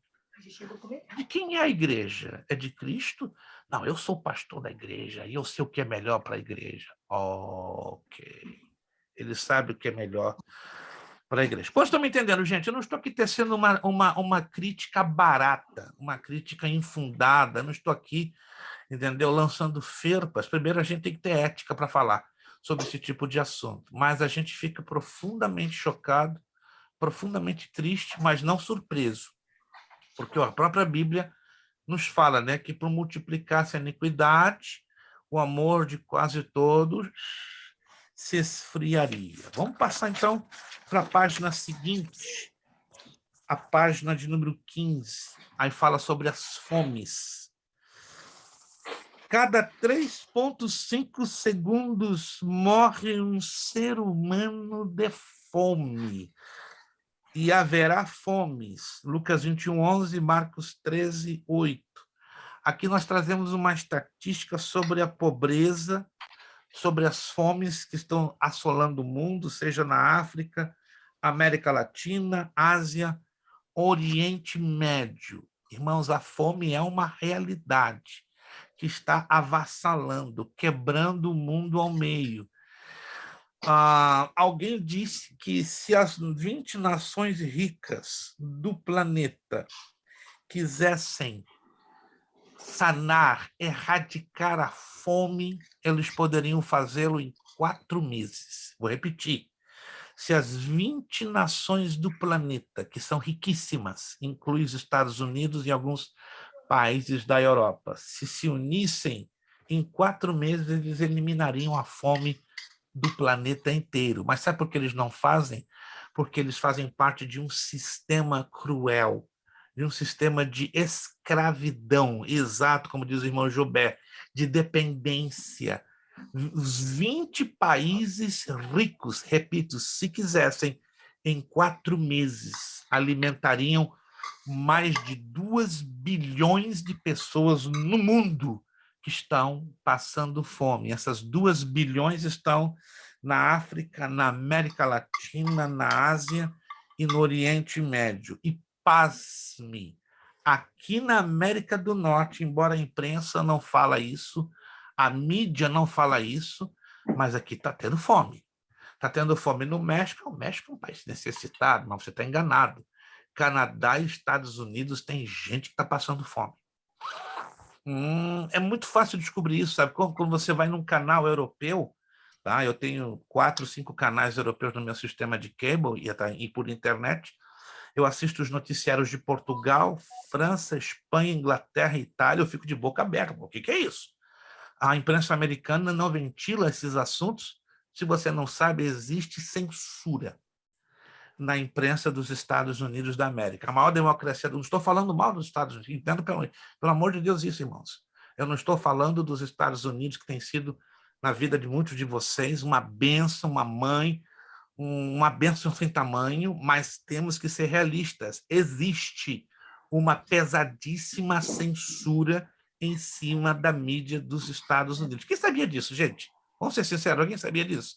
S1: de quem é a igreja? É de Cristo? Não, eu sou pastor da igreja e eu sei o que é melhor para a igreja. Ok. Ele sabe o que é melhor para a igreja. Vocês estão me entendendo, gente? Eu não estou aqui tecendo uma crítica barata, uma crítica infundada. Eu não estou aqui, entendeu, lançando ferpas. Primeiro, a gente tem que ter ética para falar sobre esse tipo de assunto. Mas a gente fica profundamente chocado, profundamente triste, mas não surpreso. Porque a própria Bíblia nos fala, né, que por multiplicar-se a iniquidade, o amor de quase todos se esfriaria. Vamos passar, então, para a página seguinte, a página de número 15. Aí fala sobre as fomes. Cada 3,5 segundos morre um ser humano de fome. E haverá fomes. Lucas 21:11, Marcos 13:8. Aqui nós trazemos uma estatística sobre a pobreza, sobre as fomes que estão assolando o mundo, seja na África, América Latina, Ásia, Oriente Médio. Irmãos, a fome é uma realidade que está avassalando, quebrando o mundo ao meio. Alguém disse que se as 20 nações ricas do planeta quisessem sanar, erradicar a fome, eles poderiam fazê-lo em 4 meses. Vou repetir. Se as 20 nações do planeta, que são riquíssimas, inclui os Estados Unidos e alguns países da Europa, se unissem, em 4 meses eles eliminariam a fome do planeta inteiro. Mas sabe por que eles não fazem? Porque eles fazem parte de um sistema cruel, de um sistema de escravidão, exato, como diz o irmão Joubert, de dependência. Os 20 países ricos, repito, se quisessem, em 4 meses, alimentariam mais de 2 bilhões de pessoas no mundo que estão passando fome. Essas 2 bilhões estão na África, na América Latina, na Ásia e no Oriente Médio. E pasme, aqui na América do Norte, embora a imprensa não fala isso, a mídia não fala isso, mas aqui está tendo fome. Está tendo fome no México. O México é um país necessitado, mas você está enganado. Canadá e Estados Unidos tem gente que está passando fome. É muito fácil descobrir isso, sabe? Quando você vai num canal europeu, tá? Eu tenho 4, 5 canais europeus no meu sistema de cable e por internet. Eu assisto os noticiários de Portugal, França, Espanha, Inglaterra e Itália. Eu fico de boca aberta. O que é isso? A imprensa americana não ventila esses assuntos. Se você não sabe, existe censura na imprensa dos Estados Unidos da América. A maior democracia, não estou falando mal dos Estados Unidos, entendo pelo amor de Deus isso, irmãos. Eu não estou falando dos Estados Unidos, que tem sido, na vida de muitos de vocês, uma bênção, uma mãe, uma bênção sem tamanho, mas temos que ser realistas. Existe uma pesadíssima censura em cima da mídia dos Estados Unidos. Quem sabia disso, gente? Vamos ser sinceros, alguém sabia disso?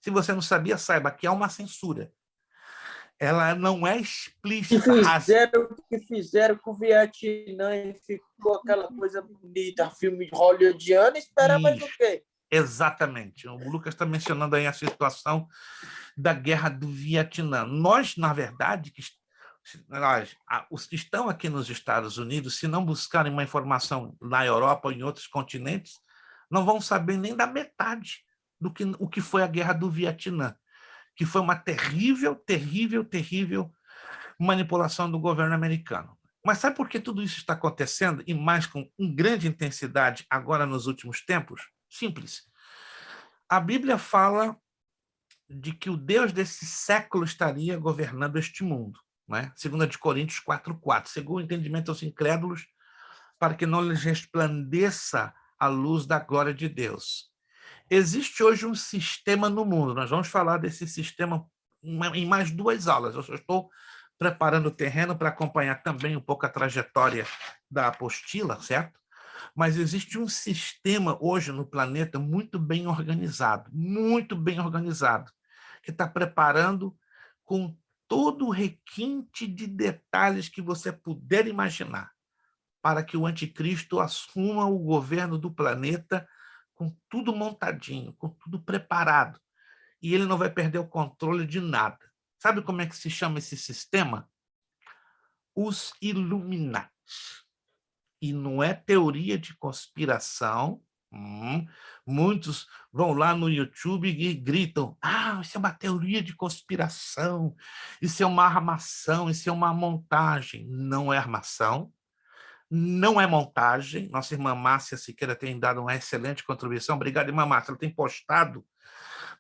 S1: Se você não sabia, saiba que há uma censura. Ela não é explícita.
S5: Que fizeram com o Vietnã e ficou aquela coisa bonita, filme hollywoodiano, espera mais o quê?
S1: Exatamente. O Lucas está mencionando aí a situação da guerra do Vietnã. Nós, na verdade, os que estão aqui nos Estados Unidos, se não buscarem uma informação na Europa ou em outros continentes, não vão saber nem da metade do que o que foi a Guerra do Vietnã, que foi uma terrível, terrível, terrível manipulação do governo americano. Mas sabe por que tudo isso está acontecendo, e mais com grande intensidade agora nos últimos tempos? Simples. A Bíblia fala de que o Deus desse século estaria governando este mundo, né? 2 Coríntios 4:4. Segundo o entendimento aos incrédulos, para que não lhes resplandeça a luz da glória de Deus. Existe hoje um sistema no mundo, nós vamos falar desse sistema em mais 2 aulas. Eu só estou preparando o terreno para acompanhar também um pouco a trajetória da apostila, certo? Mas existe um sistema hoje no planeta muito bem organizado, que está preparando com todo o requinte de detalhes que você puder imaginar, para que o anticristo assuma o governo do planeta com tudo montadinho, com tudo preparado. E ele não vai perder o controle de nada. Sabe como é que se chama esse sistema? Os Illuminati. E não é teoria de conspiração. Muitos vão lá no YouTube e gritam: isso é uma teoria de conspiração, isso é uma armação, isso é uma montagem. Não é armação, não é montagem. Nossa irmã Márcia Siqueira tem dado uma excelente contribuição. Obrigado, irmã Márcia. Ela tem postado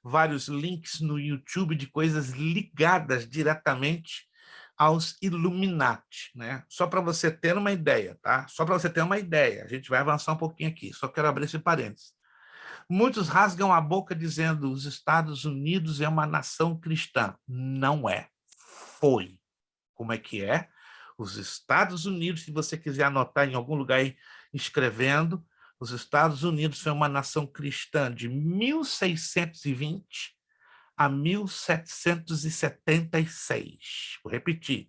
S1: vários links no YouTube de coisas ligadas diretamente aos Illuminati, né? Só para você ter uma ideia, tá? Só para você ter uma ideia. A gente vai avançar um pouquinho aqui, só quero abrir esse parênteses. Muitos rasgam a boca dizendo os Estados Unidos é uma nação cristã. Não é. Foi. Como é que é? Os Estados Unidos, se você quiser anotar em algum lugar aí, escrevendo, os Estados Unidos foi uma nação cristã de 1620 a 1776. Vou repetir.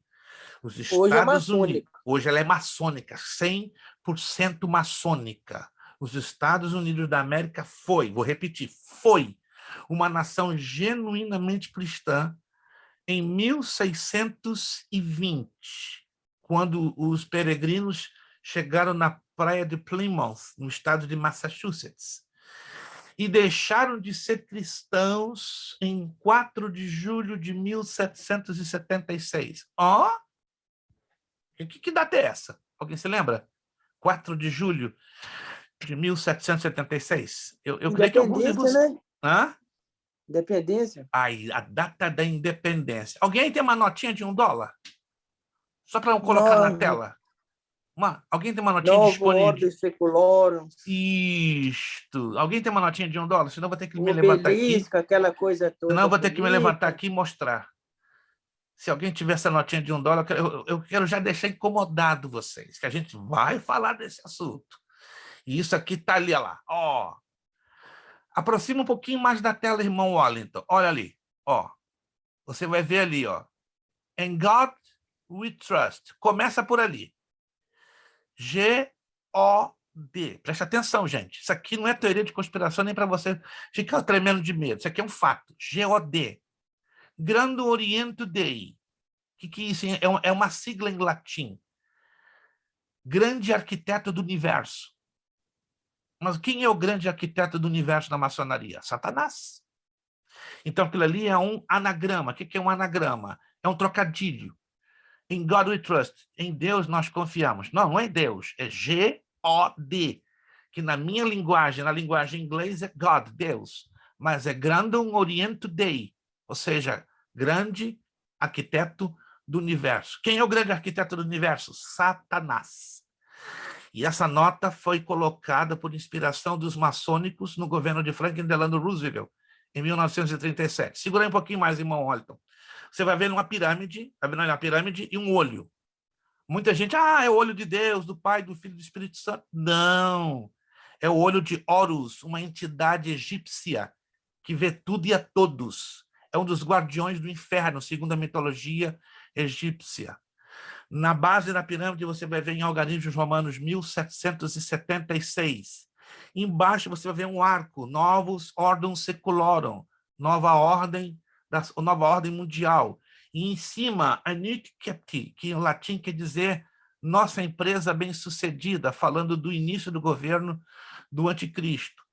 S1: Os Estados Unidos... Hoje ela é maçônica, 100% maçônica. Os Estados Unidos da América vou repetir, foi uma nação genuinamente cristã em 1620, quando os peregrinos chegaram na praia de Plymouth, no estado de Massachusetts, e deixaram de ser cristãos em 4 de julho de 1776. Que data é essa? Alguém se lembra? 4 de julho de 1776. Eu creio que alguns livros...
S5: né?
S1: Hã?
S5: Independência.
S1: A data da independência. Alguém tem uma notinha de $1? Só para eu colocar na tela. Alguém tem uma notinha disponível?
S5: Ordem Secularum.
S1: Isto. Alguém tem uma notinha de $1? Senão eu vou ter que me levantar aqui.
S5: Aquela coisa toda.
S1: Senão eu vou ter que me levantar aqui e mostrar. Se alguém tiver essa notinha de $1, eu quero já deixar incomodado vocês, que a gente vai falar desse assunto. E isso aqui está ali, olha lá. Aproxima um pouquinho mais da tela, irmão Wallington. Olha ali. Você vai ver ali. In God we trust. Começa por ali. G-O-D. Presta atenção, gente. Isso aqui não é teoria de conspiração nem para você ficar tremendo de medo. Isso aqui é um fato. G-O-D. Grande Oriente Dei. Que isso é uma sigla em latim. Grande arquiteto do universo. Mas quem é o grande arquiteto do universo na maçonaria? Satanás. Então, aquilo ali é um anagrama. O que é um anagrama? É um trocadilho. In God we trust. Em Deus nós confiamos. Não é Deus. É G-O-D. Que na minha linguagem, na linguagem inglesa, é God, Deus. Mas é Grandum Oriente Dei. Ou seja, grande arquiteto do universo. Quem é o grande arquiteto do universo? Satanás. E essa nota foi colocada por inspiração dos maçônicos no governo de Franklin Delano Roosevelt, em 1937. Segura aí um pouquinho mais, irmão Wallington. Você vai ver uma pirâmide, e um olho. Muita gente, é o olho de Deus, do Pai, do Filho e do Espírito Santo. Não. É o olho de Horus, uma entidade egípcia que vê tudo e a todos. É um dos guardiões do inferno, segundo a mitologia egípcia. Na base da pirâmide, você vai ver em Algarismos Romanos 1776. Embaixo, você vai ver um arco, Novus Ordem Secularum, nova ordem mundial. E em cima, Anic Capti, que em latim quer dizer nossa empresa bem-sucedida, falando do início do governo do anticristo.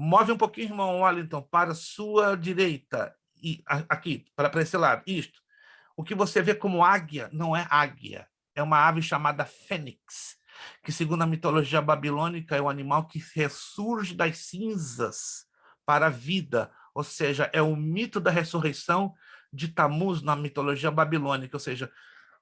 S1: Move um pouquinho, irmão Wellington, para a sua direita. E aqui, para esse lado. Isto. O que você vê como águia não é águia. É uma ave chamada fênix, que, segundo a mitologia babilônica, é um animal que ressurge das cinzas para a vida. Ou seja, é o mito da ressurreição de Tamuz na mitologia babilônica. Ou seja,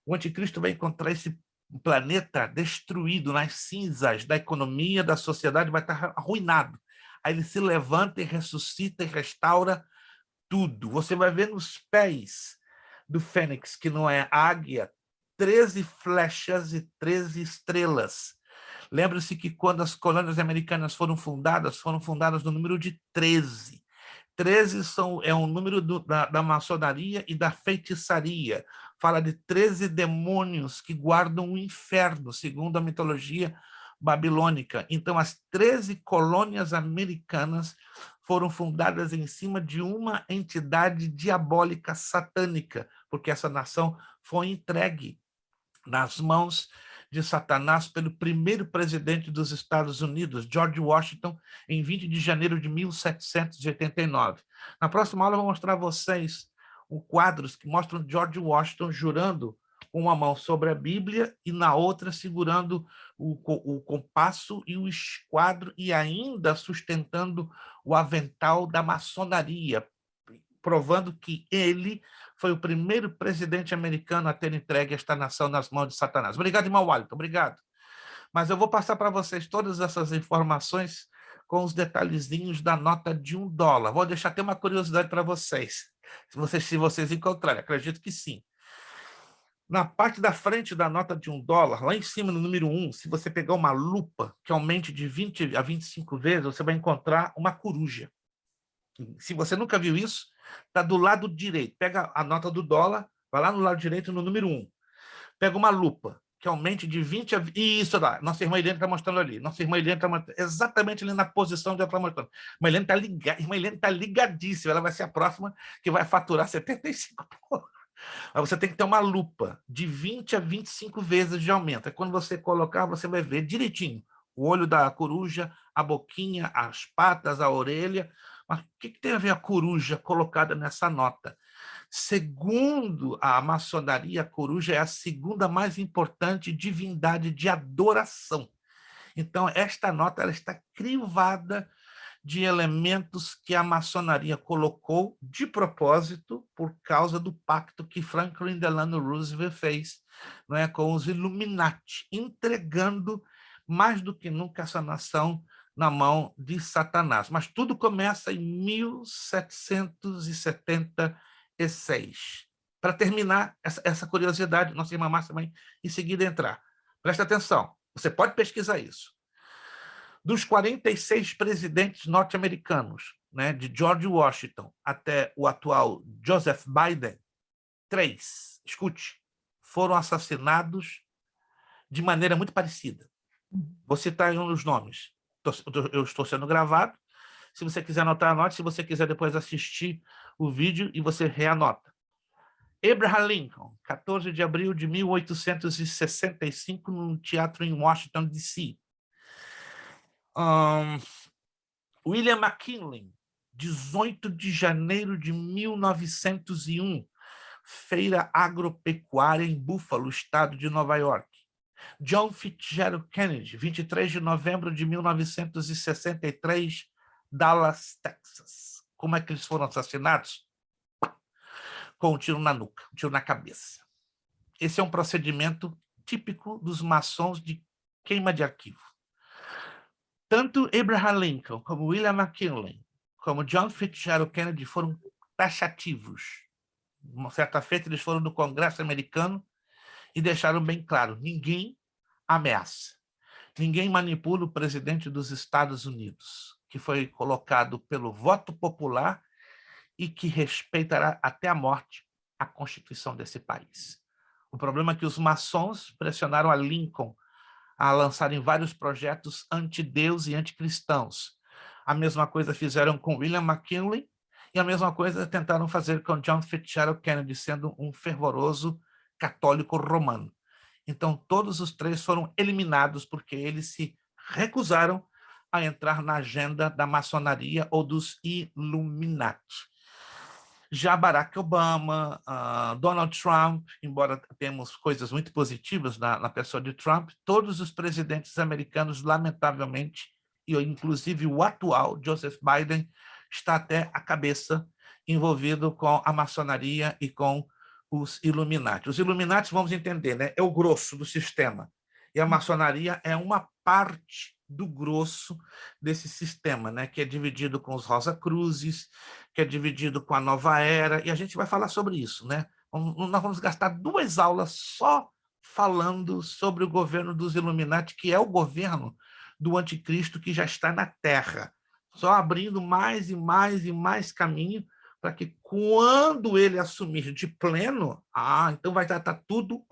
S1: o anticristo vai encontrar esse planeta destruído nas cinzas da economia, da sociedade, vai estar arruinado. Aí ele se levanta e ressuscita e restaura tudo. Você vai ver nos pés do fênix, que não é águia, 13 flechas e 13 estrelas. Lembre-se que quando as colônias americanas foram fundadas no número de 13. 13 é um número da maçonaria e da feitiçaria. Fala de 13 demônios que guardam o inferno, segundo a mitologia babilônica. Então, as 13 colônias americanas foram fundadas em cima de uma entidade diabólica satânica, porque essa nação foi entregue nas mãos de Satanás pelo primeiro presidente dos Estados Unidos, George Washington, em 20 de janeiro de 1789. Na próxima aula eu vou mostrar a vocês quadros que mostram George Washington jurando com uma mão sobre a Bíblia e na outra segurando o compasso e o esquadro e ainda sustentando o avental da maçonaria, provando que ele foi o primeiro presidente americano a ter entregue esta nação nas mãos de Satanás. Obrigado, irmão Wellington, obrigado. Mas eu vou passar para vocês todas essas informações com os detalhezinhos da nota de $1. Vou deixar até uma curiosidade para vocês, se vocês encontrarem, acredito que sim. Na parte da frente da nota de $1, lá em cima, no número 1, se você pegar uma lupa que aumente de 20 a 25 vezes, você vai encontrar uma coruja. Se você nunca viu isso, está do lado direito. Pega a nota do dólar, vai lá no lado direito, no número 1. Pega uma lupa, que aumente de 20 a... Isso lá, nossa irmã Helene está mostrando ali. Nossa irmã Helene está mostrando exatamente ali na posição onde ela está mostrando. A irmã Helene está ligadíssima, ela vai ser a próxima que vai faturar 75 pontos. Mas você tem que ter uma lupa de 20 a 25 vezes de aumento. É quando você colocar, você vai ver direitinho o olho da coruja, a boquinha, as patas, a orelha. Mas o que tem a ver a coruja colocada nessa nota? Segundo a maçonaria, a coruja é a segunda mais importante divindade de adoração. Então, esta nota ela está crivada de elementos que a maçonaria colocou de propósito por causa do pacto que Franklin Delano Roosevelt fez, não é, com os Illuminati, entregando mais do que nunca essa nação na mão de Satanás. Mas tudo começa em 1776. Para terminar essa curiosidade, nossa irmã Márcia vai em seguida entrar. Presta atenção, você pode pesquisar isso. Dos 46 presidentes norte-americanos, né, de George Washington até o atual Joseph Biden, 3, escute, foram assassinados de maneira muito parecida. Vou citar um dos nomes. Eu estou sendo gravado. Se você quiser anotar, anote. Se você quiser depois assistir o vídeo e você reanota. Abraham Lincoln, 14 de abril de 1865, num teatro em Washington, D.C. William McKinley, 18 de janeiro de 1901, feira agropecuária em Buffalo, estado de Nova York. John Fitzgerald Kennedy, 23 de novembro de 1963, Dallas, Texas. Como é que eles foram assassinados? Com um tiro na nuca, um tiro na cabeça. Esse é um procedimento típico dos maçons de queima de arquivo. Tanto Abraham Lincoln, como William McKinley, como John Fitzgerald Kennedy foram taxativos. Uma certa feita, eles foram no Congresso americano e deixaram bem claro, ninguém ameaça, ninguém manipula o presidente dos Estados Unidos, que foi colocado pelo voto popular e que respeitará até a morte a Constituição desse país. O problema é que os maçons pressionaram a Lincoln a lançarem vários projetos anti-Deus e anticristãos. A mesma coisa fizeram com William McKinley e a mesma coisa tentaram fazer com John Fitzgerald Kennedy, sendo um fervoroso católico romano. Então, todos os três foram eliminados porque eles se recusaram a entrar na agenda da maçonaria ou dos Illuminati. Já Barack Obama, Donald Trump, embora temos coisas muito positivas na pessoa de Trump, todos os presidentes americanos, lamentavelmente, e inclusive o atual, Joseph Biden, está até a cabeça envolvido com a maçonaria e com os Illuminati. Os Illuminati, vamos entender, né? É o grosso do sistema. E a maçonaria é uma parte do grosso desse sistema, né? Que é dividido com os Rosa Cruzes, que é dividido com a Nova Era, e a gente vai falar sobre isso, né? Nós vamos gastar 2 aulas só falando sobre o governo dos Illuminati, que é o governo do anticristo que já está na Terra, só abrindo mais e mais e mais caminho para que quando ele assumir de pleno, então vai estar tudo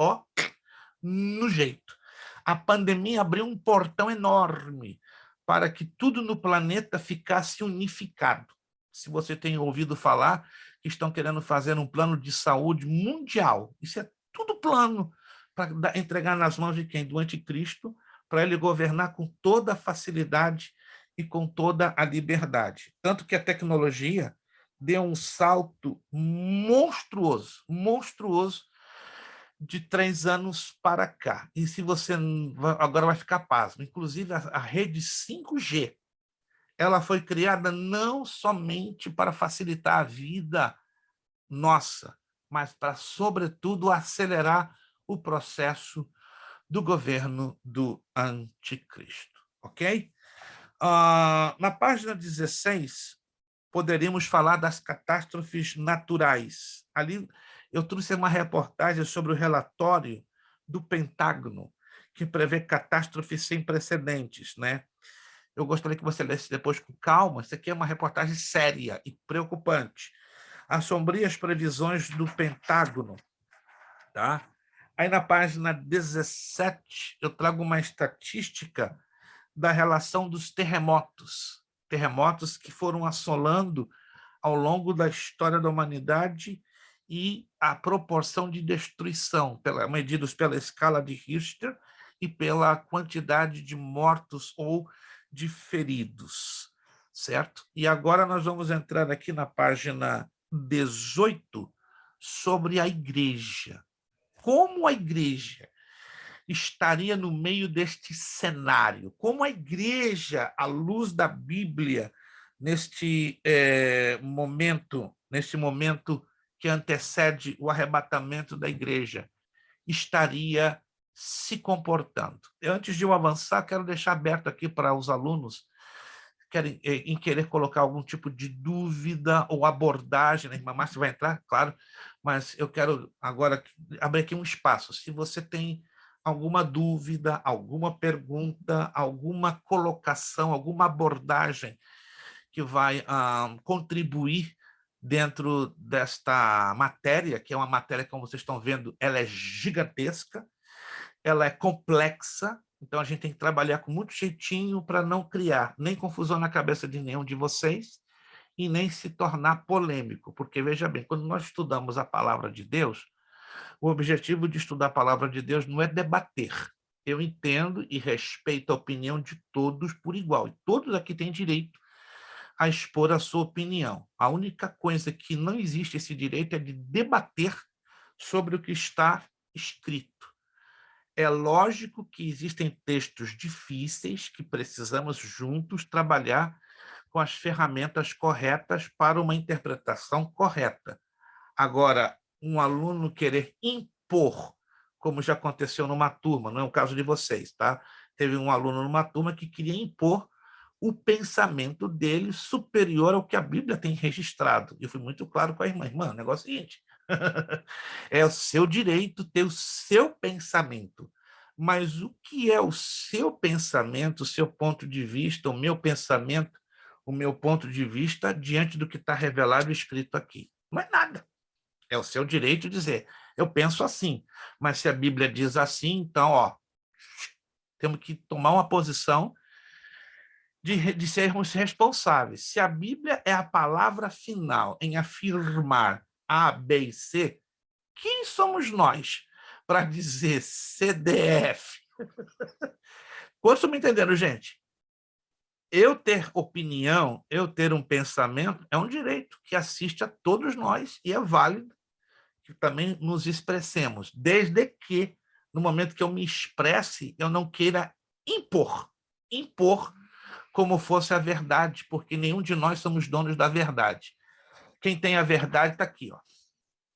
S1: no jeito. A pandemia abriu um portão enorme para que tudo no planeta ficasse unificado. Se você tem ouvido falar que estão querendo fazer um plano de saúde mundial, isso é tudo plano para entregar nas mãos de quem? Do anticristo, para ele governar com toda a facilidade e com toda a liberdade. Tanto que a tecnologia deu um salto monstruoso, de 3 anos para cá. E se você agora vai ficar pasmo, inclusive a rede 5G, ela foi criada não somente para facilitar a vida nossa, mas para, sobretudo, acelerar o processo do governo do anticristo, ok? Na página 16, poderíamos falar das catástrofes naturais. Ali eu trouxe uma reportagem sobre o relatório do Pentágono, que prevê catástrofes sem precedentes, né? Eu gostaria que você lesse depois com calma. Isso aqui é uma reportagem séria e preocupante. As sombrias previsões do Pentágono, tá? Aí na página 17, eu trago uma estatística da relação dos terremotos que foram assolando ao longo da história da humanidade e a proporção de destruição, medidos pela escala de Richter e pela quantidade de mortos ou de feridos, certo? E agora nós vamos entrar aqui na página 18 sobre a igreja. Como a igreja estaria no meio deste cenário? Como a igreja, à luz da Bíblia, neste momento que antecede o arrebatamento da igreja, estaria se comportando? Antes de eu avançar, quero deixar aberto aqui para os alunos em querer colocar algum tipo de dúvida ou abordagem, né? A irmã Márcia vai entrar, claro, mas eu quero agora abrir aqui um espaço. Se você tem alguma dúvida, alguma pergunta, alguma colocação, alguma abordagem que vai contribuir dentro desta matéria, que é uma matéria, como vocês estão vendo, ela é gigantesca, ela é complexa, então a gente tem que trabalhar com muito jeitinho para não criar nem confusão na cabeça de nenhum de vocês e nem se tornar polêmico, porque, veja bem, quando nós estudamos a palavra de Deus, o objetivo de estudar a palavra de Deus não é debater. Eu entendo e respeito a opinião de todos por igual, e todos aqui têm direito a expor a sua opinião. A única coisa que não existe esse direito é de debater sobre o que está escrito. É lógico que existem textos difíceis que precisamos juntos trabalhar com as ferramentas corretas para uma interpretação correta. Agora, um aluno querer impor, como já aconteceu numa turma, não é o caso de vocês, tá? Teve um aluno numa turma que queria impor o pensamento dele superior ao que a Bíblia tem registrado. Eu fui muito claro com a irmã. Irmã, o negócio é o seguinte, é o seu direito ter o seu pensamento, mas o que é o seu pensamento, o seu ponto de vista, o meu pensamento, o meu ponto de vista diante do que está revelado e escrito aqui? Não é nada. É o seu direito de dizer, eu penso assim, mas se a Bíblia diz assim, então, temos que tomar uma posição de sermos responsáveis. Se a Bíblia é a palavra final em afirmar A, B e C, quem somos nós para dizer CDF? Quantos estão me entendendo, gente? eu ter opinião, eu ter um pensamento, é um direito que assiste a todos nós e é válido que também nos expressemos, desde que, no momento que eu me expresse, eu não queira impor como fosse a verdade, porque nenhum de nós somos donos da verdade. Quem tem a verdade está aqui, ó.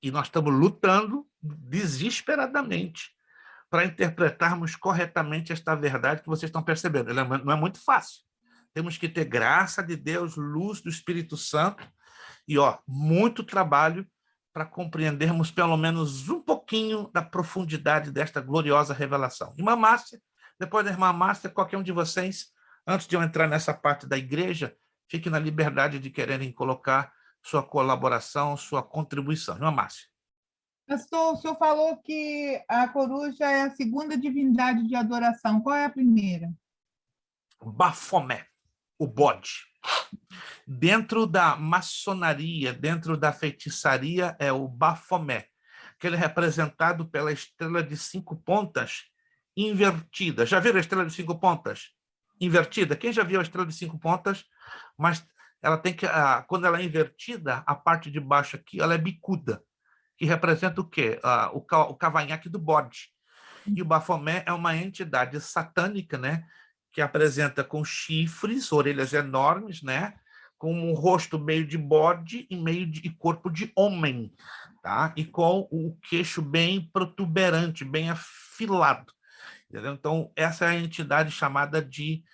S1: E nós estamos lutando desesperadamente para interpretarmos corretamente esta verdade que vocês estão percebendo. Ela não é muito fácil. Temos que ter graça de Deus, luz do Espírito Santo e muito trabalho para compreendermos pelo menos um pouquinho da profundidade desta gloriosa revelação. Irmã Márcia, depois da irmã Márcia, qualquer um de vocês, antes de eu entrar nessa parte da igreja, fique na liberdade de quererem colocar sua colaboração, sua contribuição. Irmã Márcia.
S4: Pastor, o senhor falou que a coruja é a segunda divindade de adoração. Qual é a primeira?
S1: Bafomé, o bode. Dentro da maçonaria, dentro da feitiçaria, é o Bafomé, que ele é representado pela estrela de 5 pontas invertida. Já viram a estrela de 5 pontas invertida? Quem já viu a estrela de 5 pontas? Mas ela tem que, quando ela é invertida, a parte de baixo aqui, ela é bicuda, que representa o quê? O cavanhaque do bode. E o Bafomé é uma entidade satânica, né? Que apresenta com chifres, orelhas enormes, né? Com um rosto meio de bode e meio de corpo de homem, tá? E com o queixo bem protuberante, bem afilado. Entendeu? Então, essa é a entidade chamada de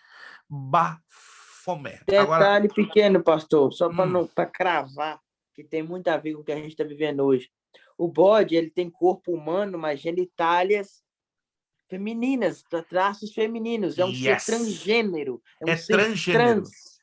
S1: Bafomé.
S5: Detalhe pequeno, pastor, só para cravar, que tem muito a ver com o que a gente está vivendo hoje. O bode, ele tem corpo humano, mas genitálias femininas, traços femininos. É um ser transgênero. É um ser
S1: transgênero.
S5: trans.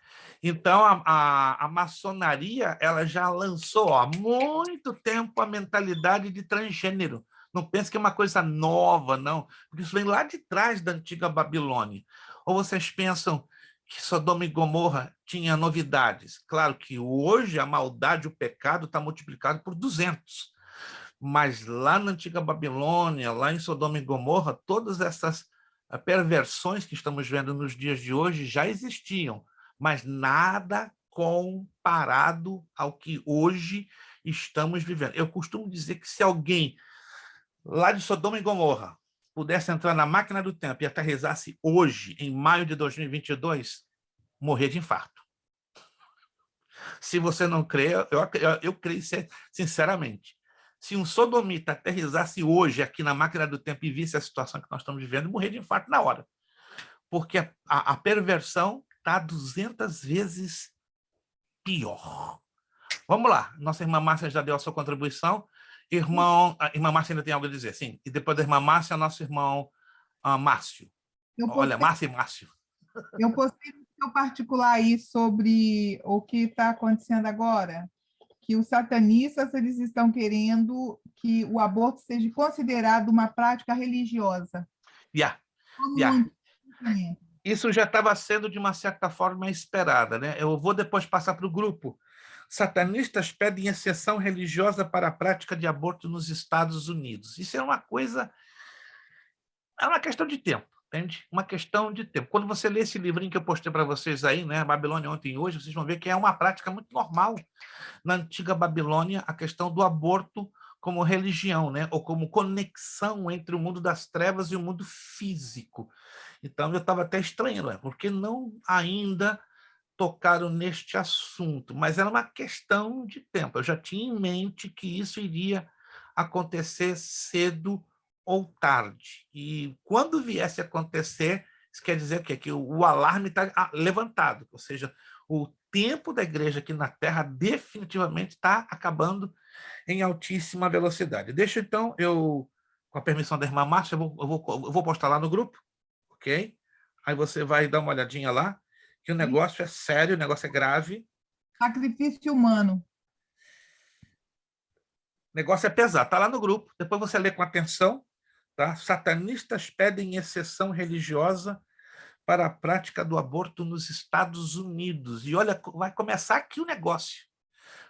S1: Então, a maçonaria ela já lançou há muito tempo a mentalidade de transgênero. Não pense que é uma coisa nova, não, porque isso vem lá de trás da antiga Babilônia. Ou vocês pensam que Sodoma e Gomorra tinha novidades? Claro que hoje a maldade, o pecado está multiplicado por 200. Mas lá na antiga Babilônia, lá em Sodoma e Gomorra, todas essas perversões que estamos vendo nos dias de hoje já existiam, mas nada comparado ao que hoje estamos vivendo. Eu costumo dizer que se alguém lá de Sodoma e Gomorra pudesse entrar na máquina do tempo e aterrissasse hoje, em maio de 2022, morrer de infarto. Se você não crê, eu creio sinceramente. Se um sodomita aterrissasse hoje aqui na máquina do tempo e visse a situação que nós estamos vivendo, morrer de infarto na hora. Porque a perversão está 200 vezes pior. Vamos lá. Nossa irmã Márcia já deu a sua contribuição. A irmã Márcia ainda tem algo a dizer, sim. E depois da irmã Márcia, nosso irmão Márcio. Olha, Márcia e Márcio.
S4: Eu postei no seu particular aí sobre o que está acontecendo agora, que os satanistas eles estão querendo que o aborto seja considerado uma prática religiosa. Isso
S1: já estava sendo, de uma certa forma, esperada, né? Eu vou depois passar para o grupo. Satanistas pedem exceção religiosa para a prática de aborto nos Estados Unidos. Isso é uma coisa... É uma questão de tempo, entende? Uma questão de tempo. Quando você lê esse livrinho que eu postei para vocês aí, né? Babilônia ontem e hoje, vocês vão ver que é uma prática muito normal na antiga Babilônia, a questão do aborto como religião, né? Ou como conexão entre o mundo das trevas e o mundo físico. Então, eu estava até estranhando, né? Porque não ainda tocaram neste assunto, mas era uma questão de tempo. Eu já tinha em mente que isso iria acontecer cedo ou tarde. E quando viesse a acontecer, isso quer dizer o quê? Que o alarme está levantado, ou seja, o tempo da igreja aqui na Terra definitivamente está acabando em altíssima velocidade. Deixa, então, com a permissão da irmã Márcia, eu vou postar lá no grupo, ok? Aí você vai dar uma olhadinha lá, que o negócio é sério, o negócio é grave.
S4: Sacrifício humano.
S1: O negócio é pesado, está lá no grupo, depois você lê com atenção, tá? Satanistas pedem exceção religiosa para a prática do aborto nos Estados Unidos. E olha, vai começar aqui o negócio.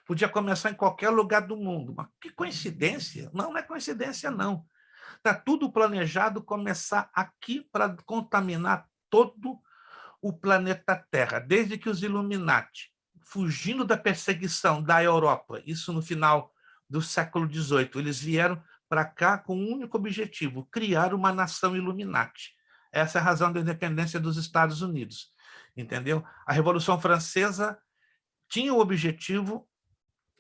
S1: Podia começar em qualquer lugar do mundo. Mas que coincidência? Não é coincidência, não. Está tudo planejado começar aqui para contaminar todo o planeta Terra, desde que os Illuminati, fugindo da perseguição da Europa, isso no final do século XVIII, eles vieram para cá com um único objetivo, criar uma nação Illuminati. Essa é a razão da independência dos Estados Unidos, entendeu? A Revolução Francesa tinha o objetivo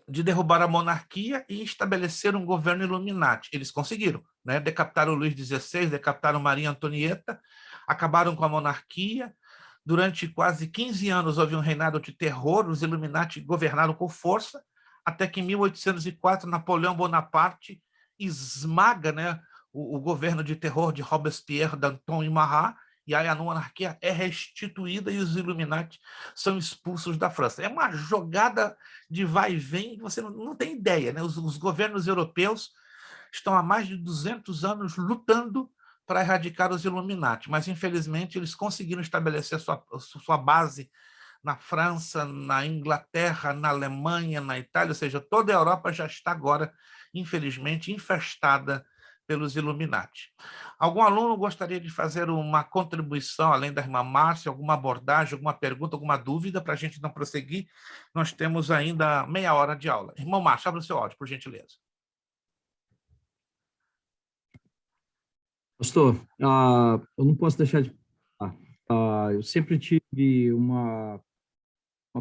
S1: de derrubar a monarquia e estabelecer um governo Illuminati. Eles conseguiram, né? Decapitaram Luís XVI, decapitaram Maria Antonieta, acabaram com a monarquia. Durante quase 15 anos houve um reinado de terror, os Illuminati governaram com força, até que em 1804 Napoleão Bonaparte esmaga, né, o governo de terror de Robespierre, Danton e Marat, e aí a monarquia é restituída e os Illuminati são expulsos da França. É uma jogada de vai e vem, você não tem ideia, né? Os governos europeus estão há mais de 200 anos lutando para erradicar os Illuminati, mas infelizmente eles conseguiram estabelecer sua base na França, na Inglaterra, na Alemanha, na Itália, ou seja, toda a Europa já está agora, infelizmente, infestada pelos Illuminati. Algum aluno gostaria de fazer uma contribuição, além da irmã Márcia, alguma abordagem, alguma pergunta, alguma dúvida, para a gente não prosseguir? Nós temos ainda meia hora de aula. Irmão Márcio, abra o seu áudio, por gentileza.
S6: Pastor, eu não posso deixar de falar. Eu sempre tive uma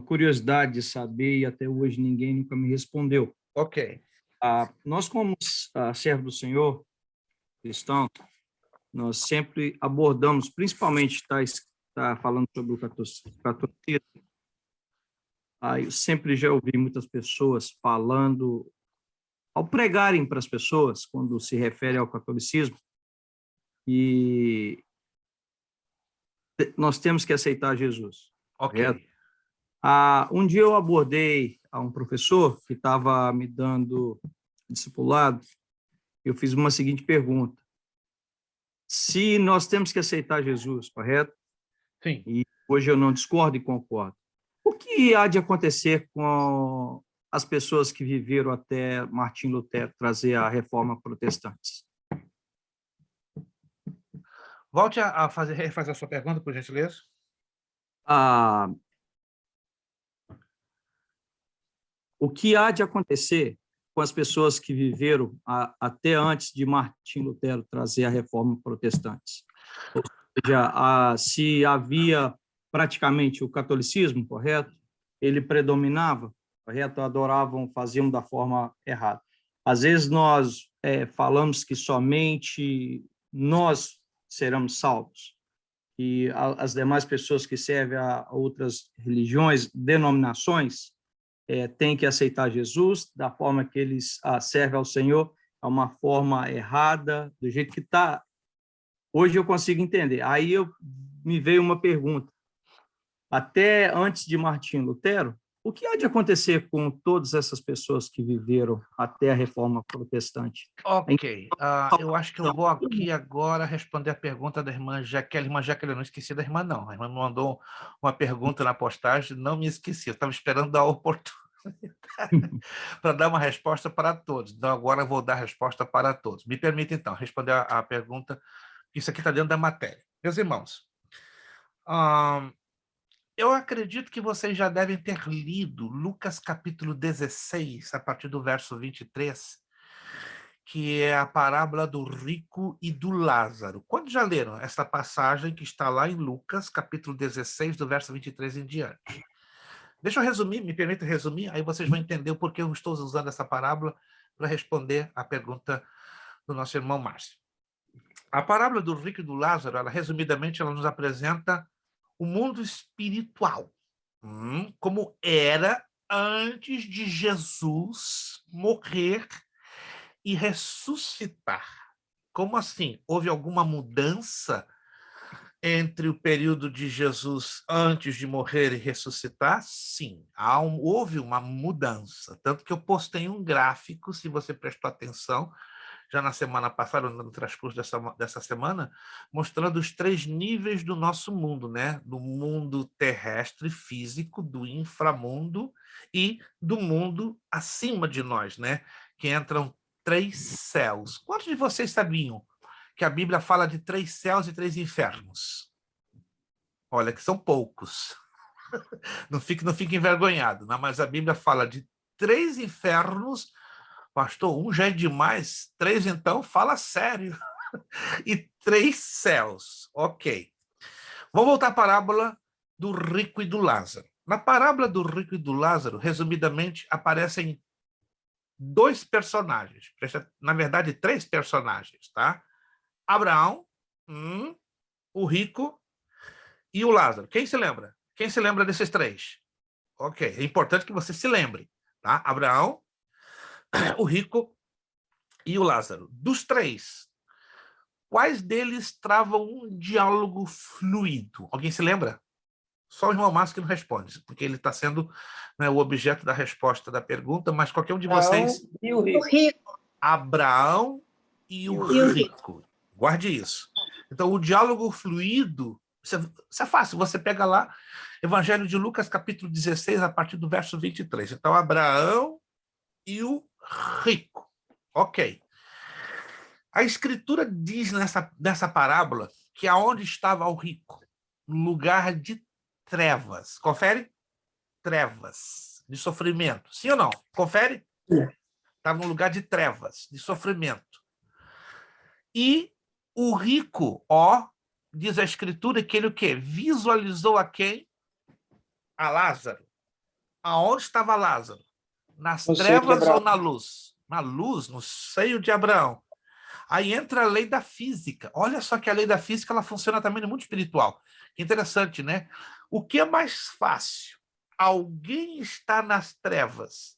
S6: curiosidade de saber, e até hoje ninguém nunca me respondeu.
S1: Ok.
S6: Nós, como servos do Senhor, cristão, nós sempre abordamos, principalmente está falando sobre o catolicismo. Eu sempre já ouvi muitas pessoas falando, ao pregarem para as pessoas, quando se refere ao catolicismo, e nós temos que aceitar Jesus.
S1: Ok.
S6: Correto? Um dia eu abordei a um professor que estava me dando discipulado, eu fiz uma seguinte pergunta: se nós temos que aceitar Jesus, correto?
S1: Sim.
S6: E hoje eu não discordo e concordo. O que há de acontecer com as pessoas que viveram até Martim Lutero trazer a reforma protestante?
S1: Volte a refazer a sua pergunta, por gentileza.
S6: O que há de acontecer com as pessoas que viveram até antes de Martim Lutero trazer a reforma protestante? Ou seja, se havia praticamente o catolicismo, correto? Ele predominava, correto? Adoravam, faziam da forma errada. Às vezes nós falamos que somente nós seremos salvos, e as demais pessoas que servem a outras religiões, denominações, têm que aceitar Jesus da forma que eles servem ao Senhor, é uma forma errada, do jeito que está. Hoje eu consigo entender. Aí me veio uma pergunta. Até antes de Martim Lutero, o que há de acontecer com todas essas pessoas que viveram até a reforma protestante?
S1: Ok. Eu acho que eu vou aqui agora responder a pergunta da irmã Jaqueline. Irmã Jaqueline, eu não esqueci da irmã, não. A irmã me mandou uma pergunta na postagem, não me esqueci. Eu estava esperando a oportunidade para dar uma resposta para todos. Então, agora eu vou dar a resposta para todos. Me permita, então, responder a pergunta. Isso aqui está dentro da matéria. Meus irmãos, eu acredito que vocês já devem ter lido Lucas capítulo 16, a partir do verso 23, que é a parábola do rico e do Lázaro. Quando já leram essa passagem que está lá em Lucas capítulo 16, do verso 23 em diante? Deixa eu resumir, me permita resumir, aí vocês vão entender o porquê eu estou usando essa parábola para responder a pergunta do nosso irmão Márcio. A parábola do rico e do Lázaro, resumidamente, ela nos apresenta o mundo espiritual, como era antes de Jesus morrer e ressuscitar. Como assim? Houve alguma mudança entre o período de Jesus antes de morrer e ressuscitar? Sim, houve uma mudança. Tanto que eu postei um gráfico, se você prestou atenção, já na semana passada, no transcurso dessa semana, mostrando os 3 níveis do nosso mundo, né? Do mundo terrestre, físico, do inframundo e do mundo acima de nós, né? Que entram 3 céus. Quantos de vocês sabiam que a Bíblia fala de 3 céus e 3 infernos? Olha que são poucos. Não fique envergonhado, né? Mas a Bíblia fala de 3 infernos. Pastor, um já é demais. 3, então, fala sério. E 3 céus. Ok. Vamos voltar à parábola do rico e do Lázaro. Na parábola do rico e do Lázaro, resumidamente, aparecem 2 personagens. Na verdade, 3 personagens, tá? Abraão, o rico e o Lázaro. Quem se lembra? Quem se lembra desses 3? Ok, é importante que você se lembre, tá? Abraão, o rico e o Lázaro. Dos 3, quais deles travam um diálogo fluido? Alguém se lembra? Só o irmão Márcio que não responde, porque ele está sendo, né, o objeto da resposta da pergunta, mas qualquer um de vocês...
S5: E o
S3: O
S5: rico?
S3: rico.
S1: Abraão e o rico. Guarde isso. Então, o diálogo fluido, isso é fácil, você pega lá, Evangelho de Lucas, capítulo 16, a partir do verso 23. Então, Abraão e o rico. Ok. A Escritura diz nessa parábola que aonde estava o rico? No lugar de trevas. Confere? Trevas, de sofrimento. Sim ou não? Confere? Estava num lugar de trevas, de sofrimento. E o rico, diz a Escritura que ele o quê? Visualizou a quem? A Lázaro. Aonde estava Lázaro? Nas trevas ou na luz? Na luz, no seio de Abraão. Aí entra a lei da física. Olha só que a lei da física ela funciona também no mundo espiritual. Interessante, né? O que é mais fácil? Alguém está nas trevas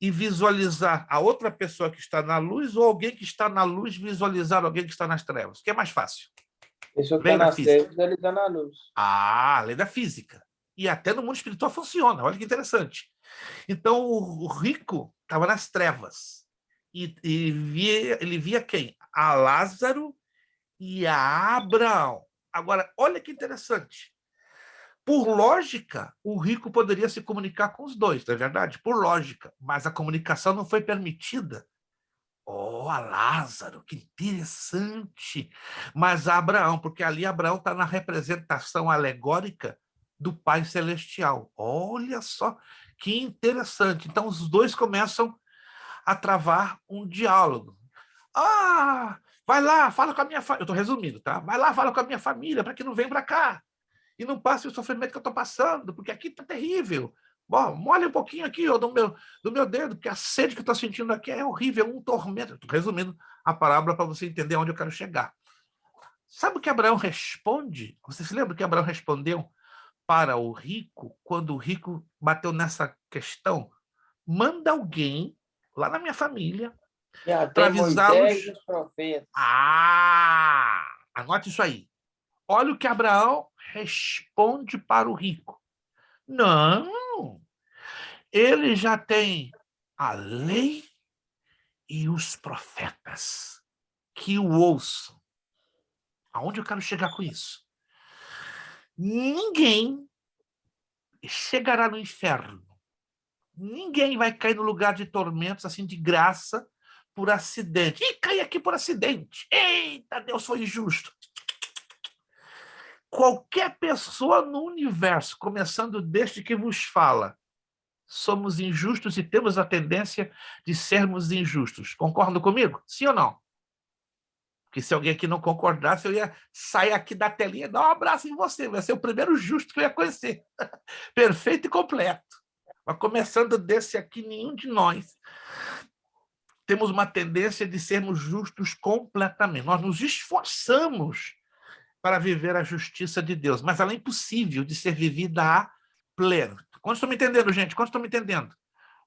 S1: e visualizar a outra pessoa que está na luz ou alguém que está na luz visualizar alguém que está nas trevas? O que é mais fácil?
S5: Pessoa que
S1: Lei
S5: está
S1: da
S5: nas
S1: física.
S5: trevas, ele está na luz.
S1: Lei da física. E até no mundo espiritual funciona. Olha que interessante. Então, o rico estava nas trevas. E ele via quem? A Lázaro e a Abraão. Agora, olha que interessante. Por lógica, o rico poderia se comunicar com os 2, não é verdade? Por lógica. Mas a comunicação não foi permitida. A Lázaro, que interessante. Mas a Abraão, porque ali Abraão está na representação alegórica do Pai Celestial. Olha só que interessante. Então, os 2 começam a travar um diálogo. Vai lá, fala com a minha família. Eu estou resumindo, tá? Vai lá, fala com a minha família para que não venha para cá. E não passe o sofrimento que eu estou passando, porque aqui está terrível. Bom, molha um pouquinho aqui do meu dedo, porque a sede que eu estou sentindo aqui é horrível, é um tormento. Estou resumindo a parábola para você entender onde eu quero chegar. Sabe o que Abraão responde? Você se lembra que Abraão respondeu para o rico, quando o rico bateu nessa questão? Manda alguém lá na minha família para avisá-los. Anote isso aí. Olha o que Abraão responde para o rico. Não, ele já tem a lei e os profetas que o ouçam. Aonde eu quero chegar com isso? Ninguém chegará no inferno. Ninguém vai cair no lugar de tormentos assim de graça por acidente. Cai aqui por acidente. Eita, Deus foi injusto. Qualquer pessoa no universo, começando desde que vos fala, somos injustos e temos a tendência de sermos injustos. Concordam comigo? Sim ou não? Porque se alguém aqui não concordasse, eu ia sair aqui da telinha e dar um abraço em você. Vai ser o primeiro justo que eu ia conhecer. Perfeito e completo. Mas começando desse aqui, nenhum de nós temos uma tendência de sermos justos completamente. Nós nos esforçamos para viver a justiça de Deus, mas ela é impossível de ser vivida a pleno. Quantos estão me entendendo, gente? Quantos estão me entendendo?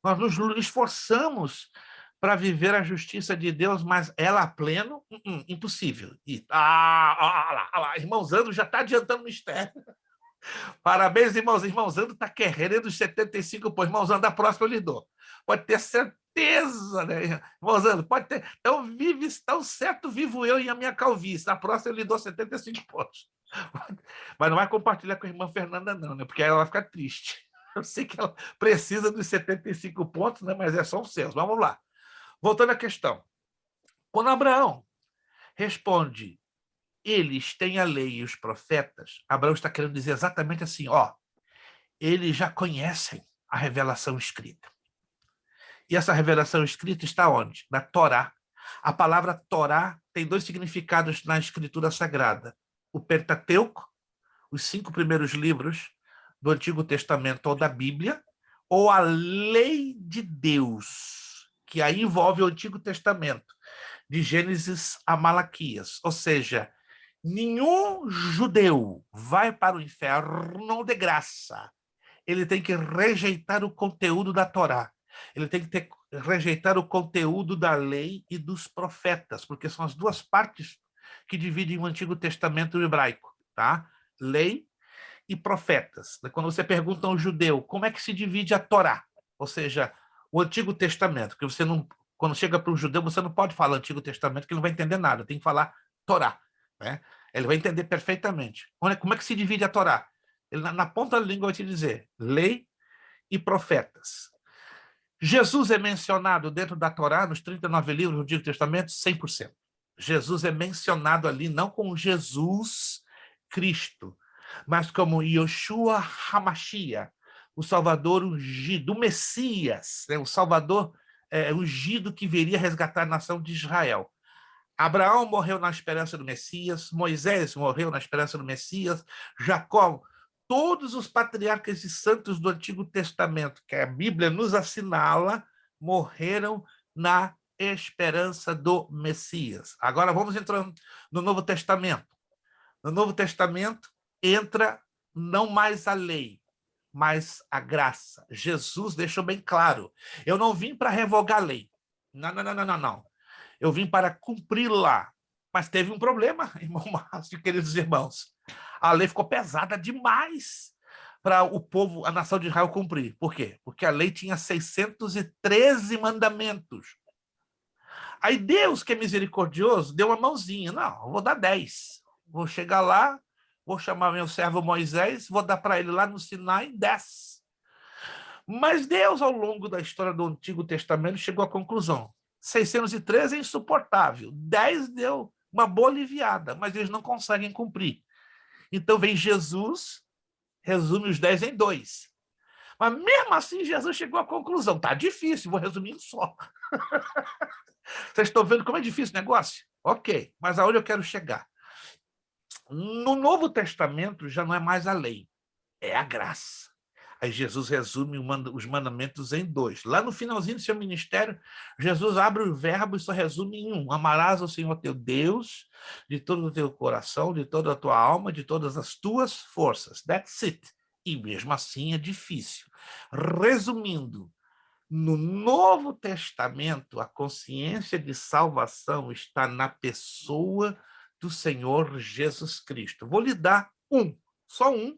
S1: Nós nos esforçamos para viver a justiça de Deus, mas ela a pleno, impossível. Lá, irmão Zando já está adiantando o mistério. Parabéns, irmãos. Irmão Zando está querendo os 75 pontos. Irmão Zando, a próxima eu lhe dou. Pode ter certeza, né? Irmão Zando, pode ter. Tão certo vivo eu e a minha calvície. Na próxima eu lhe dou 75 pontos. Mas não vai compartilhar com a irmã Fernanda, não, né? Porque aí ela vai ficar triste. Eu sei que ela precisa dos 75 pontos, né? Mas é só um senso. Vamos lá. Voltando à questão. Quando Abraão responde eles têm a lei e os profetas, Abraão está querendo dizer exatamente assim, ó, eles já conhecem a revelação escrita. E essa revelação escrita está onde? Na Torá. A palavra Torá tem 2 significados na Escritura Sagrada. O Pentateuco, os 5 primeiros livros do Antigo Testamento ou da Bíblia, ou a lei de Deus, que aí envolve o Antigo Testamento, de Gênesis a Malaquias. Ou seja, nenhum judeu vai para o inferno de graça. Ele tem que rejeitar o conteúdo da Torá. Ele tem que rejeitar o conteúdo da lei e dos profetas, porque são as 2 partes que dividem o Antigo Testamento hebraico, tá? Lei e profetas. Quando você pergunta a um judeu como é que se divide a Torá, ou seja, o Antigo Testamento, que você não, quando chega para um judeu, você não pode falar Antigo Testamento, que ele não vai entender nada, tem que falar Torá, né? Ele vai entender perfeitamente. Como é que se divide a Torá? Ele, na ponta da língua, vai te dizer lei e profetas. Jesus é mencionado dentro da Torá, nos 39 livros do Antigo Testamento, 100%. Jesus é mencionado ali não como Jesus Cristo, mas como Yoshua HaMashiach, o Salvador ungido, o Messias, né? O Salvador ungido que viria resgatar a nação de Israel. Abraão morreu na esperança do Messias, Moisés morreu na esperança do Messias, Jacó, todos os patriarcas e santos do Antigo Testamento, que a Bíblia nos assinala, morreram na esperança do Messias. Agora vamos entrar no Novo Testamento. No Novo Testamento entra não mais a lei, mas a graça. Jesus deixou bem claro, eu não vim para revogar a lei. Não. Eu vim para cumpri-la. Mas teve um problema, irmão Márcio, queridos irmãos. A lei ficou pesada demais para o povo, a nação de Israel cumprir. Por quê? Porque a lei tinha 613 mandamentos. Aí Deus, que é misericordioso, deu uma mãozinha. Não, eu vou dar 10. Vou chegar lá, vou chamar meu servo Moisés, vou dar para ele lá no Sinai 10. Mas Deus, ao longo da história do Antigo Testamento, chegou à conclusão. 613 é insuportável. 10 deu uma boa aliviada, mas eles não conseguem cumprir. Então vem Jesus, resume os 10 em 2. Mas mesmo assim, Jesus chegou à conclusão. Tá difícil, vou resumir em só. Vocês estão vendo como é difícil o negócio? Ok, mas aonde eu quero chegar? No Novo Testamento já não é mais a lei, é a graça. Aí Jesus resume os mandamentos em 2. Lá no finalzinho do seu ministério, Jesus abre o verbo e só resume em 1. Amarás ao Senhor teu Deus de todo o teu coração, de toda a tua alma, de todas as tuas forças. That's it. E mesmo assim é difícil. Resumindo, no Novo Testamento, a consciência de salvação está na pessoa do Senhor Jesus Cristo. Vou lhe dar só um,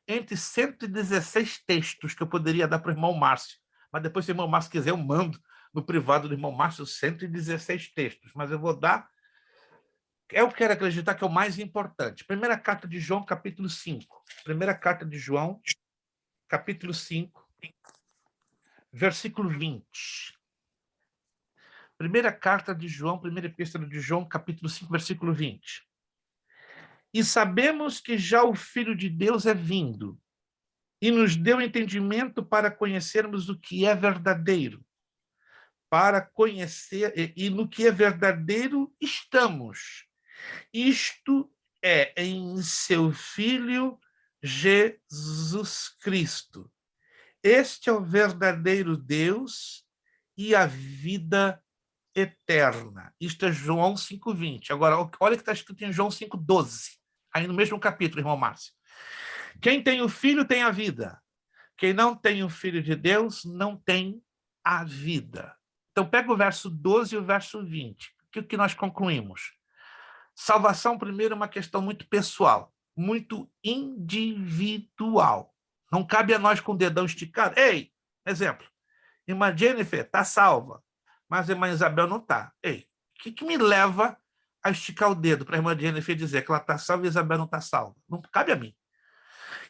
S1: entre 116 textos que eu poderia dar para o irmão Márcio. Mas depois, se o irmão Márcio quiser, eu mando no privado do irmão Márcio 116 textos. Mas eu vou dar... Eu quero acreditar que é o mais importante. Primeira carta de João, capítulo 5. Primeira carta de João, capítulo 5, versículo 20. Primeira carta de João, primeira epístola de João, capítulo 5, versículo 20. E sabemos que já o Filho de Deus é vindo, e nos deu entendimento para conhecermos o que é verdadeiro. Para conhecer, e no que é verdadeiro estamos. Isto é em seu Filho Jesus Cristo. Este é o verdadeiro Deus e a vida eterna. Isto é João 5,20. Agora, olha o que está escrito em João 5,12. Aí no mesmo capítulo, irmão Márcio. Quem tem o Filho tem a vida. Quem não tem o Filho de Deus não tem a vida. Então, pega o verso 12 e o verso 20. O que nós concluímos? Salvação, primeiro, é uma questão muito pessoal, muito individual. Não cabe a nós com o dedão esticado. Ei, exemplo, irmã Jennifer está salva, mas a irmã Isabel não está. Ei, o que me leva a esticar o dedo para a irmã Jennifer dizer que ela está salva e a Isabel não está salva? Não cabe a mim.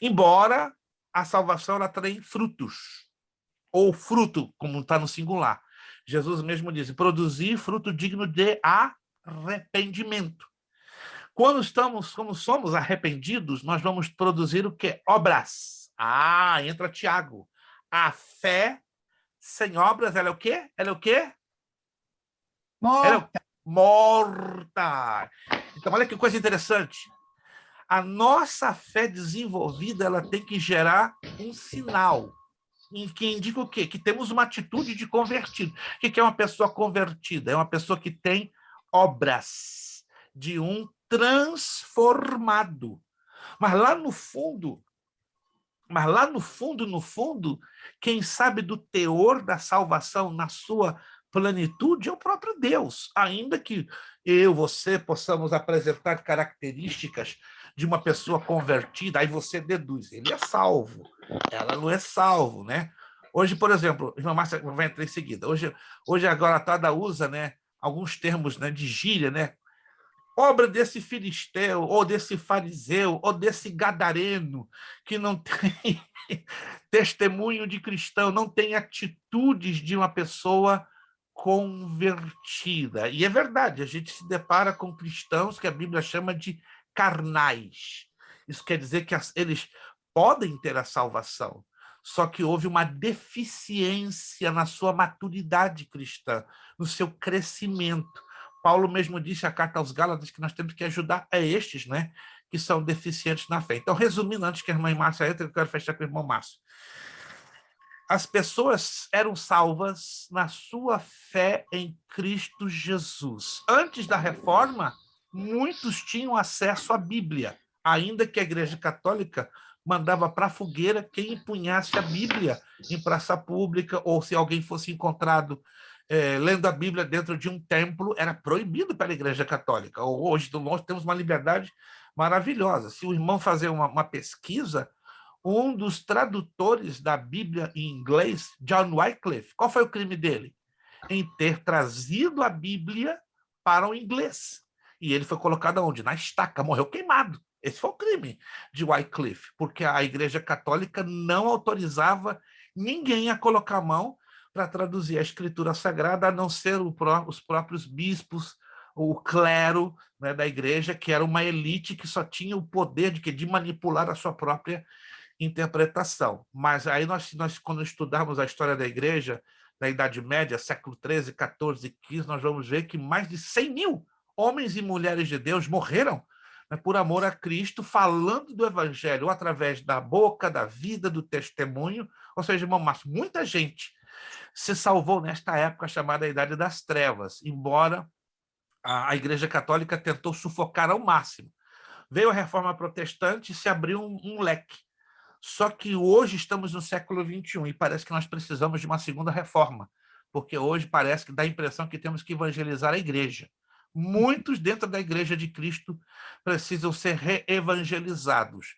S1: Embora a salvação ela tem frutos, ou fruto, como está no singular. Jesus mesmo diz, produzir fruto digno de arrependimento. Como somos arrependidos, nós vamos produzir o quê? Obras. Entra Tiago. A fé sem obras, ela é o quê? Ela é o quê? Ela é morta. Então, olha que coisa interessante. A nossa fé desenvolvida, ela tem que gerar um sinal, que indica o quê? Que temos uma atitude de convertido. O que é uma pessoa convertida? É uma pessoa que tem obras de um transformado. Mas lá no fundo, no fundo, quem sabe do teor da salvação na sua plenitude é o próprio Deus, ainda que eu, você, possamos apresentar características de uma pessoa convertida, aí você deduz, ele é salvo, ela não é salvo, né? Hoje, por exemplo, a irmã Márcia vai entrar em seguida, hoje a garotada usa, né, alguns termos, né, de gíria, né? Obra desse filisteu, ou desse fariseu, ou desse gadareno, que não tem testemunho de cristão, não tem atitudes de uma pessoa convertida. E é verdade, a gente se depara com cristãos que a Bíblia chama de carnais. Isso quer dizer que eles podem ter a salvação, só que houve uma deficiência na sua maturidade cristã, no seu crescimento. Paulo mesmo disse a carta aos Gálatas que nós temos que ajudar a estes, né, que são deficientes na fé. Então, resumindo, antes que a irmã Márcia entre, eu quero fechar com o irmão Márcio. As pessoas eram salvas na sua fé em Cristo Jesus. Antes da reforma, muitos tinham acesso à Bíblia, ainda que a Igreja Católica mandava para a fogueira quem empunhasse a Bíblia em praça pública, ou se alguém fosse encontrado lendo a Bíblia dentro de um templo, era proibido pela Igreja Católica. Hoje, nós temos uma liberdade maravilhosa. Se o irmão fazer uma pesquisa, um dos tradutores da Bíblia em inglês, John Wycliffe, qual foi o crime dele? Em ter trazido a Bíblia para o inglês. E ele foi colocado aonde? Na estaca, morreu queimado. Esse foi o crime de Wycliffe, porque a Igreja Católica não autorizava ninguém a colocar a mão para traduzir a Escritura Sagrada, a não ser os próprios bispos, o clero, né, da igreja, que era uma elite que só tinha o poder de manipular a sua própria interpretação. Mas aí nós quando estudarmos a história da igreja, da Idade Média, século XIII, XIV e XV, nós vamos ver que mais de 100 mil homens e mulheres de Deus morreram, né, por amor a Cristo, falando do Evangelho, através da boca, da vida, do testemunho. Ou seja, irmão Márcio, muita gente se salvou nesta época chamada Idade das Trevas, embora a Igreja Católica tentou sufocar ao máximo. Veio a Reforma Protestante e se abriu um leque. Só que hoje estamos no século XXI e parece que nós precisamos de uma segunda reforma, porque hoje parece que dá a impressão que temos que evangelizar a igreja. Muitos dentro da Igreja de Cristo precisam ser reevangelizados.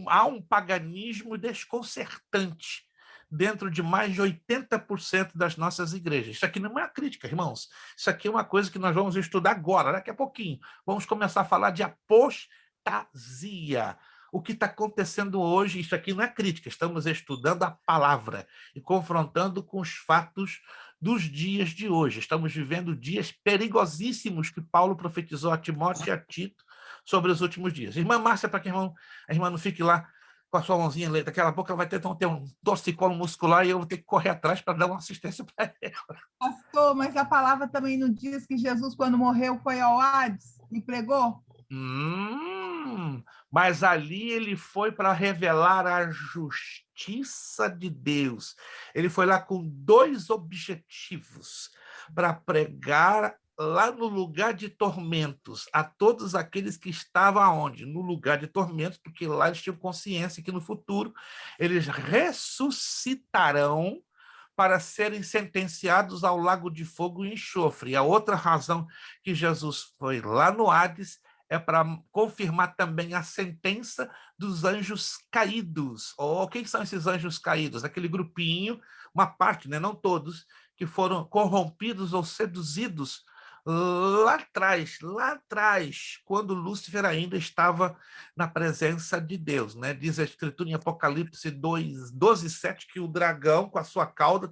S1: Há um paganismo desconcertante dentro de mais de 80% das nossas igrejas. Isso aqui não é uma crítica, irmãos. Isso aqui é uma coisa que nós vamos estudar agora, daqui a pouquinho. Vamos começar a falar de apostasia. O que está acontecendo hoje, isso aqui não é crítica, estamos estudando a palavra e confrontando com os fatos dos dias de hoje. Estamos vivendo dias perigosíssimos que Paulo profetizou a Timóteo e a Tito sobre os últimos dias. Irmã Márcia, para que a irmã não fique lá com a sua mãozinha, daqui a pouco ela vai ter um torcicolo muscular e eu vou ter que correr atrás para dar uma assistência para ela.
S4: Pastor, mas a palavra também não diz que Jesus, quando morreu, foi ao Hades e pregou?
S1: Mas ali ele foi para revelar a justiça de Deus. Ele foi lá com dois objetivos: para pregar lá no lugar de tormentos a todos aqueles que estavam aonde? No lugar de tormentos, porque lá eles tinham consciência que no futuro eles ressuscitarão para serem sentenciados ao lago de fogo e enxofre. E a outra razão que Jesus foi lá no Hades é para confirmar também a sentença dos anjos caídos. Quem são esses anjos caídos? Aquele grupinho, uma parte, né, não todos, que foram corrompidos ou seduzidos lá atrás, quando Lúcifer ainda estava na presença de Deus, né? Diz a Escritura em Apocalipse 12:7 que o dragão, com a sua cauda,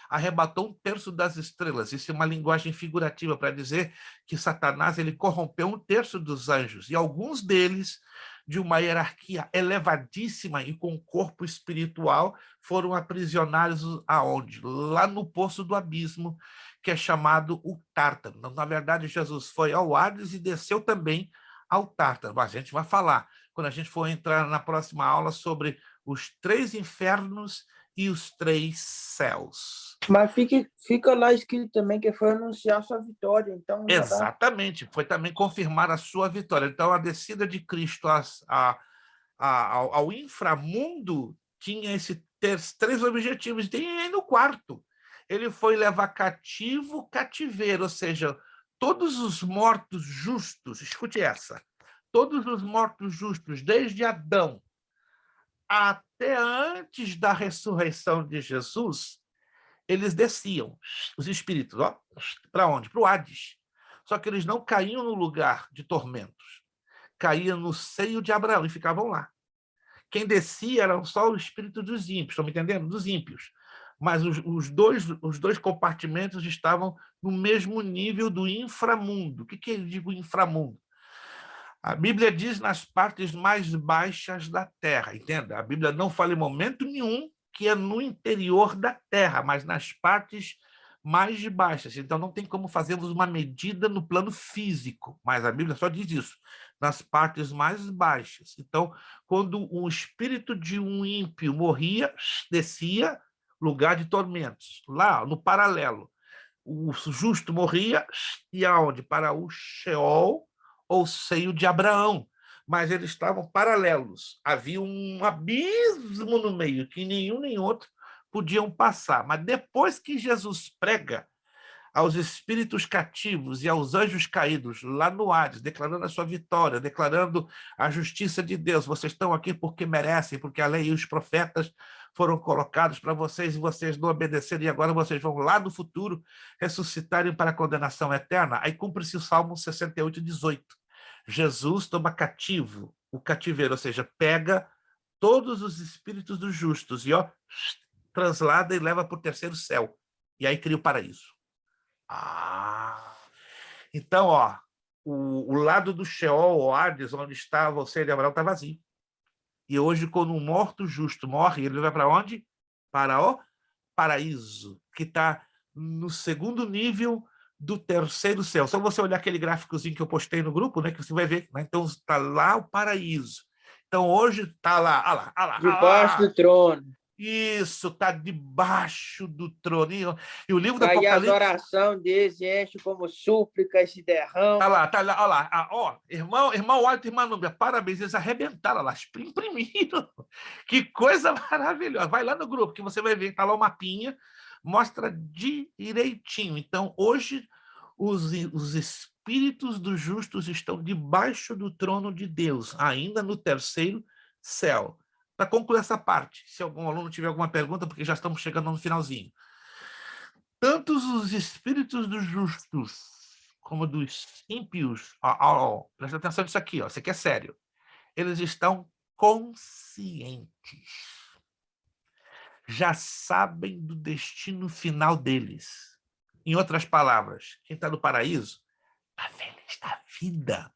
S1: arrebatou 1/3 das estrelas. Isso é uma linguagem figurativa para dizer que Satanás ele corrompeu 1/3 dos anjos, e alguns deles, de uma hierarquia elevadíssima e com corpo espiritual, foram aprisionados aonde? Lá no poço do abismo, que é chamado o Tártaro. Na verdade, Jesus foi ao Hades e desceu também ao Tártaro. A gente vai falar, quando a gente for entrar na próxima aula, sobre os 3 infernos e os 3 céus.
S5: Mas fica lá escrito também que foi anunciar sua vitória. Então, já dá.
S1: Exatamente, foi também confirmar a sua vitória. Então, a descida de Cristo ao inframundo tinha esses 3 objetivos. Tem ainda o 4º. Ele foi levar cativo o cativeiro, ou seja, todos os mortos justos, escute essa, todos os mortos justos, desde Adão até antes da ressurreição de Jesus, eles desciam, os espíritos, para onde? Para o Hades. Só que eles não caíam no lugar de tormentos, caíam no seio de Abraão e ficavam lá. Quem descia eram só o espírito dos ímpios, estão me entendendo? Dos ímpios. Mas os dois compartimentos estavam no mesmo nível do inframundo. O que eu digo inframundo? A Bíblia diz nas partes mais baixas da terra, entenda? A Bíblia não fala em momento nenhum que é no interior da terra, mas nas partes mais baixas. Então, não tem como fazermos uma medida no plano físico, mas a Bíblia só diz isso, nas partes mais baixas. Então, quando o espírito de um ímpio morria, descia, lugar de tormentos, lá no paralelo. O justo morria, e aonde? Para o Sheol, ou seio de Abraão, mas eles estavam paralelos. Havia um abismo no meio que nenhum nem outro podiam passar. Mas depois que Jesus prega aos espíritos cativos e aos anjos caídos lá no Hades, declarando a sua vitória, declarando a justiça de Deus, vocês estão aqui porque merecem, porque a lei e os profetas foram colocados para vocês e vocês não obedeceram, e agora vocês vão lá no futuro ressuscitarem para a condenação eterna. Aí cumpre-se o Salmo 68:18. Jesus toma cativo o cativeiro, ou seja, pega todos os espíritos dos justos e translada e leva para o 3º céu. E aí cria o paraíso. Então, o lado do Sheol, o Hades, onde estava o seio de Abraão, está vazio. E hoje, quando um morto justo morre, ele vai para onde? Para o paraíso, que está no 2º nível do 3º céu. Só você olhar aquele gráficozinho que eu postei no grupo, né, que você vai ver. Né? Então, está lá o paraíso. Então, hoje está lá, olha lá.
S5: Debaixo do trono.
S1: Isso, está debaixo do trono. E o livro do
S5: Aí
S1: Apocalipse...
S5: as orações deles enchem como súplicas, se derramam.
S1: Tá lá, olha lá. Irmão Walter e irmã Núbia, parabéns, eles arrebentaram lá, imprimiram. Que coisa maravilhosa. Vai lá no grupo que você vai ver, está lá o mapinha, mostra direitinho. Então, hoje, os espíritos dos justos estão debaixo do trono de Deus, ainda no 3º céu. Para concluir essa parte, se algum aluno tiver alguma pergunta, porque já estamos chegando no finalzinho. Tantos os espíritos dos justos como dos ímpios, presta atenção nisso aqui, isso aqui é sério. Eles estão conscientes. Já sabem do destino final deles. Em outras palavras, quem está no paraíso está feliz da vida.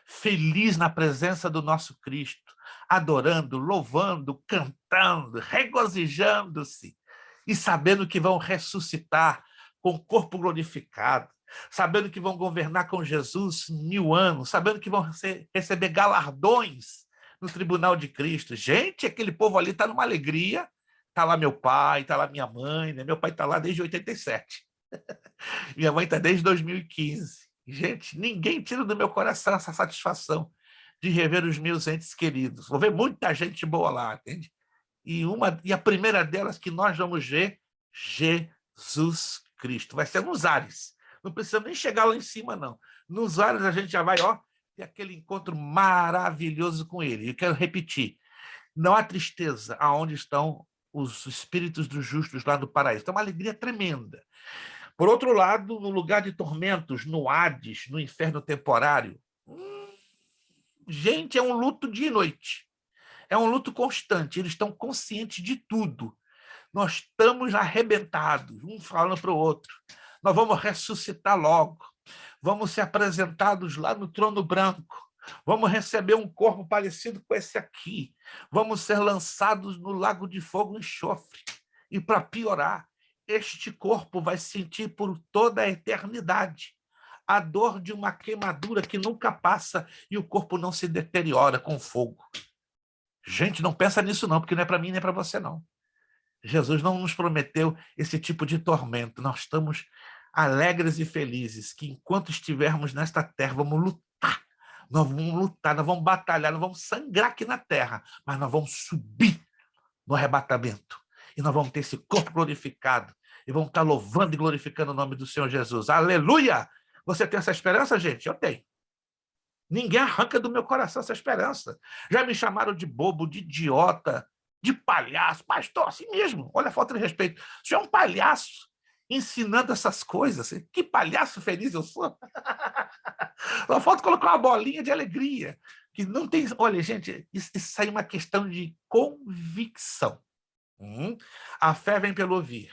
S1: Feliz na presença do nosso Cristo, adorando, louvando, cantando, regozijando-se e sabendo que vão ressuscitar com o corpo glorificado, sabendo que vão governar com Jesus 1000 anos, sabendo que vão receber galardões no tribunal de Cristo. Gente, aquele povo ali está numa alegria. Está lá meu pai, está lá minha mãe, né? Meu pai está lá desde 87. Minha mãe está desde 2015. Gente, ninguém tira do meu coração essa satisfação de rever os meus entes queridos. Vou ver muita gente boa lá, entende? E a primeira delas que nós vamos ver, Jesus Cristo. Vai ser nos ares. Não precisa nem chegar lá em cima, não. Nos ares a gente já vai, ter aquele encontro maravilhoso com ele. E eu quero repetir, não há tristeza aonde estão os espíritos dos justos lá do paraíso. Então, uma alegria tremenda. Por outro lado, no lugar de tormentos, no Hades, no inferno temporário, gente, é um luto dia e noite. É um luto constante. Eles estão conscientes de tudo. Nós estamos arrebentados, um falando para o outro. Nós vamos ressuscitar logo. Vamos ser apresentados lá no trono branco. Vamos receber um corpo parecido com esse aqui. Vamos ser lançados no lago de fogo e enxofre. E para piorar, este corpo vai sentir por toda a eternidade a dor de uma queimadura que nunca passa e o corpo não se deteriora com fogo. Gente, não pensa nisso não, porque não é para mim nem para você não. Jesus não nos prometeu esse tipo de tormento. Nós estamos alegres e felizes que enquanto estivermos nesta terra, vamos lutar. Nós vamos lutar, nós vamos batalhar, nós vamos sangrar aqui na terra, mas nós vamos subir no arrebatamento. E nós vamos ter esse corpo glorificado. E vamos estar louvando e glorificando o nome do Senhor Jesus. Aleluia! Você tem essa esperança, gente? Eu tenho. Ninguém arranca do meu coração essa esperança. Já me chamaram de bobo, de idiota, de palhaço. Pastor, assim mesmo. Olha a falta de respeito. O senhor é um palhaço ensinando essas coisas. Que palhaço feliz eu sou. Só falta colocar uma bolinha de alegria. Que não tem... Olha, gente, isso aí é uma questão de convicção. A fé vem pelo ouvir.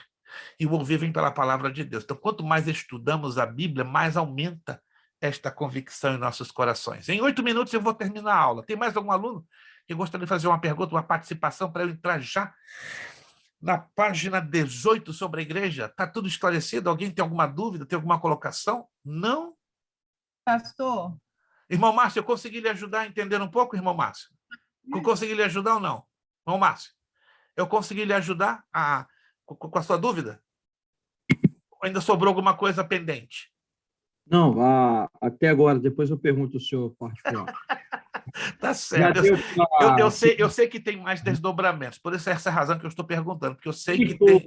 S1: E o ouvir vem pela palavra de Deus. Então, quanto mais estudamos a Bíblia, mais aumenta esta convicção em nossos corações. Em 8 minutos eu vou terminar a aula. Tem mais algum aluno que gostaria de fazer uma pergunta, uma participação para eu entrar já na página 18 sobre a igreja? Está tudo esclarecido? Alguém tem alguma dúvida? Tem alguma colocação? Não?
S4: Pastor,
S1: Irmão Márcio, eu consegui lhe ajudar a entender um pouco, irmão Márcio? Eu consegui lhe ajudar ou não? Irmão Márcio, eu consegui lhe ajudar com a sua dúvida? Ou ainda sobrou alguma coisa pendente?
S6: Não, até agora, depois eu pergunto o senhor particular.
S1: Tá certo.
S6: Já deu
S1: Eu sei que tem mais desdobramentos, por isso essa é a razão que eu estou perguntando, porque eu sei que tem...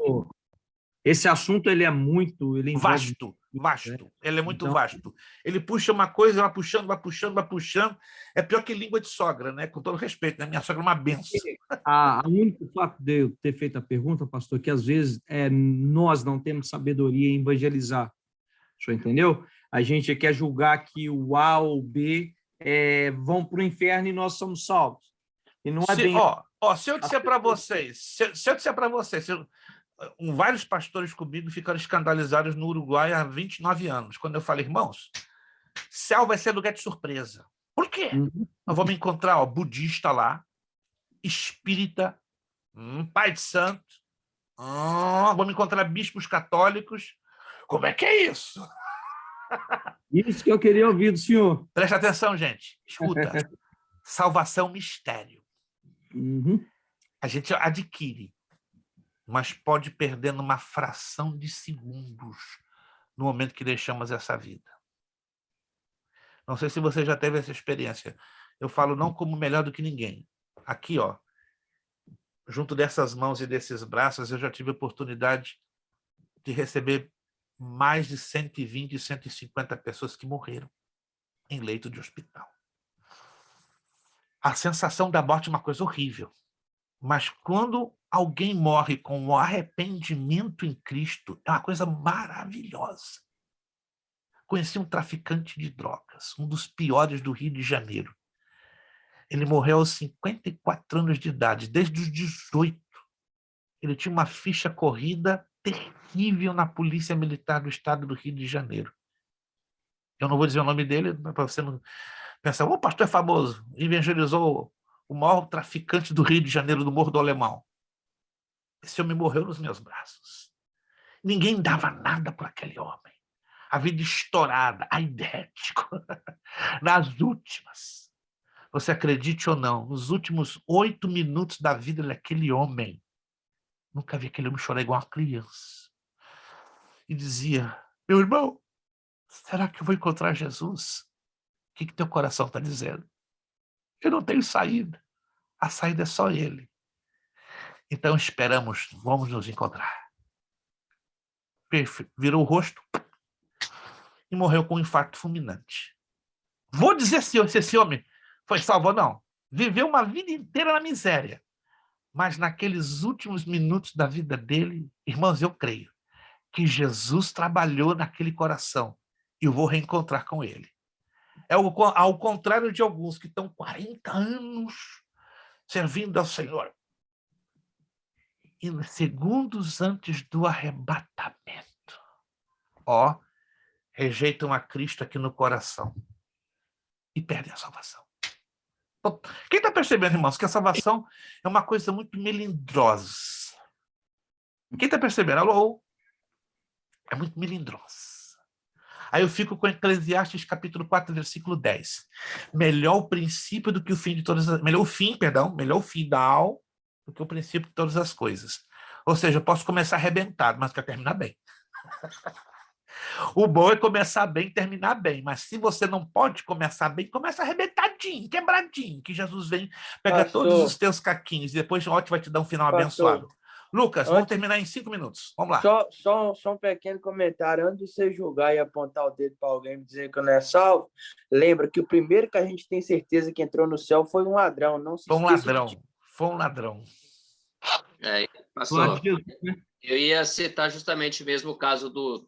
S6: Esse assunto ele é muito... Ele envolve...
S1: Vasto. Ele é muito
S6: Então...
S1: vasto. Ele puxa uma coisa, vai puxando, vai puxando, vai puxando. É pior que língua de sogra, né? Com todo respeito, né? Minha sogra é uma benção.
S6: O único fato de eu ter feito a pergunta, pastor, que às vezes nós não temos sabedoria em evangelizar. O senhor entendeu? A gente quer julgar que o A ou o B vão para o inferno e nós somos salvos. E não é bem...
S1: Se eu disser para vocês, vários pastores comigo ficaram escandalizados no Uruguai há 29 anos, quando eu falei, irmãos, céu vai ser lugar de surpresa. Por quê? Nós vamos encontrar budista lá, espírita, pai de santo, vamos encontrar bispos católicos. Como é que é isso?
S6: Isso que eu queria ouvir do senhor.
S1: Presta atenção, gente. Escuta. Salvação mistério. A gente adquire, mas pode perder numa fração de segundos no momento que deixamos essa vida. Não sei se você já teve essa experiência. Eu falo não como melhor do que ninguém. Aqui, junto dessas mãos e desses braços, eu já tive a oportunidade de receber mais de 120, 150 pessoas que morreram em leito de hospital. A sensação da morte é uma coisa horrível. Mas quando alguém morre com o arrependimento em Cristo, é uma coisa maravilhosa. Conheci um traficante de drogas, um dos piores do Rio de Janeiro. Ele morreu aos 54 anos de idade, desde os 18. Ele tinha uma ficha corrida terrível na Polícia Militar do Estado do Rio de Janeiro. Eu não vou dizer o nome dele, para você não pensar, o pastor é famoso, evangelizou o maior traficante do Rio de Janeiro, do Morro do Alemão. Esse homem morreu nos meus braços. Ninguém dava nada por aquele homem. A vida estourada, aidético. Nas últimas, você acredite ou não, nos últimos 8 minutos da vida daquele homem, nunca vi aquele homem chorar igual uma criança. E dizia, meu irmão, será que eu vou encontrar Jesus? O que teu coração está dizendo? Eu não tenho saída. A saída é só ele. Então esperamos, vamos nos encontrar. Virou o rosto e morreu com um infarto fulminante. Vou dizer se esse homem foi salvo ou não. Viveu uma vida inteira na miséria. Mas naqueles últimos minutos da vida dele, irmãos, eu creio que Jesus trabalhou naquele coração e eu vou reencontrar com ele. Ao contrário de alguns que estão 40 anos servindo ao Senhor. e segundos antes do arrebatamento, ó, rejeitam a Cristo aqui no coração e perdem a salvação. Quem está percebendo, irmãos, que a salvação é uma coisa muito melindrosa? Quem está percebendo? Alô? É muito melindrosa. Aí eu fico com Eclesiastes capítulo 4, versículo 10. Melhor o princípio do que o fim de todas as... Melhor o final do que o princípio de todas as coisas. Ou seja, eu posso começar arrebentado, mas quero terminar bem. O bom é começar bem e terminar bem, mas se você não pode começar bem, começa arrebentadinho, quebradinho, que Jesus vem, pega todos os teus caquinhos e depois o ótimo vai te dar um final abençoado. Lucas, vamos terminar em 5 minutos. Vamos lá.
S5: Só um pequeno comentário. Antes de você julgar e apontar o dedo para alguém e dizer que não é salvo, lembra que o primeiro que a gente tem certeza que entrou no céu foi um ladrão. Não se esqueça.
S1: Foi um ladrão.
S7: Pastor, eu ia citar justamente mesmo o caso do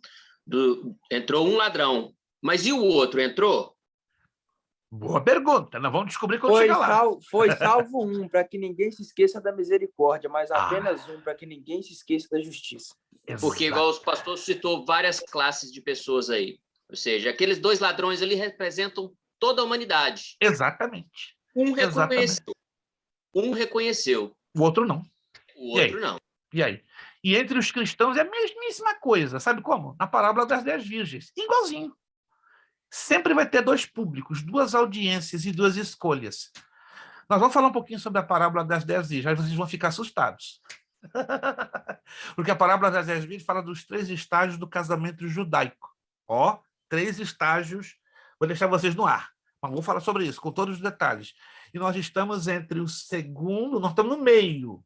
S7: entrou um ladrão, mas e o outro entrou?
S1: Boa pergunta, nós vamos descobrir quando chegar lá.
S5: Foi salvo um, para que ninguém se esqueça da misericórdia, mas apenas um, para que ninguém se esqueça da justiça.
S7: Porque, igual o pastor citou várias classes de pessoas aí, ou seja, aqueles 2 ladrões ali representam toda a humanidade.
S1: Exatamente.
S7: Um reconheceu.
S1: O outro não.
S7: O outro não.
S1: E aí? E entre os cristãos é a mesmíssima coisa, sabe como? Na parábola das 10 virgens, igualzinho. Sempre vai ter 2 públicos, 2 audiências e 2 escolhas. Nós vamos falar um pouquinho sobre a parábola das 10 virgens, aí vocês vão ficar assustados. Porque a parábola das 10 virgens fala dos 3 estágios do casamento judaico. 3 estágios, vou deixar vocês no ar, mas vou falar sobre isso, com todos os detalhes. E nós estamos entre o segundo, nós estamos no meio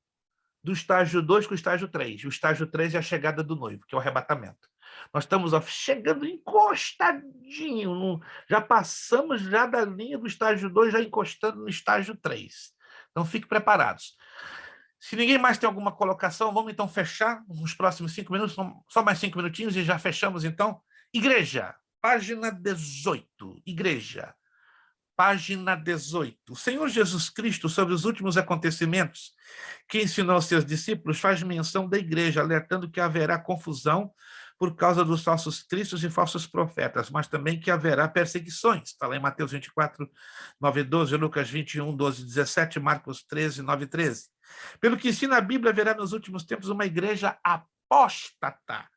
S1: do estágio 2 com o estágio 3. O estágio 3 é a chegada do noivo, que é o arrebatamento. Nós estamos chegando encostadinho, já passamos já da linha do estágio 2, já encostando no estágio 3. Então, fiquem preparados. Se ninguém mais tem alguma colocação, vamos então fechar nos próximos 5 minutos, só mais 5 minutinhos e já fechamos então. Igreja, página 18. Igreja, página 18. O Senhor Jesus Cristo, sobre os últimos acontecimentos que ensinou aos seus discípulos, faz menção da igreja, alertando que haverá confusão por causa dos falsos cristos e falsos profetas, mas também que haverá perseguições. Está lá em Mateus 24, 9 e 12, Lucas 21, 12 e 17, Marcos 13, 9 e 13. Pelo que ensina a Bíblia, haverá nos últimos tempos uma igreja apóstata,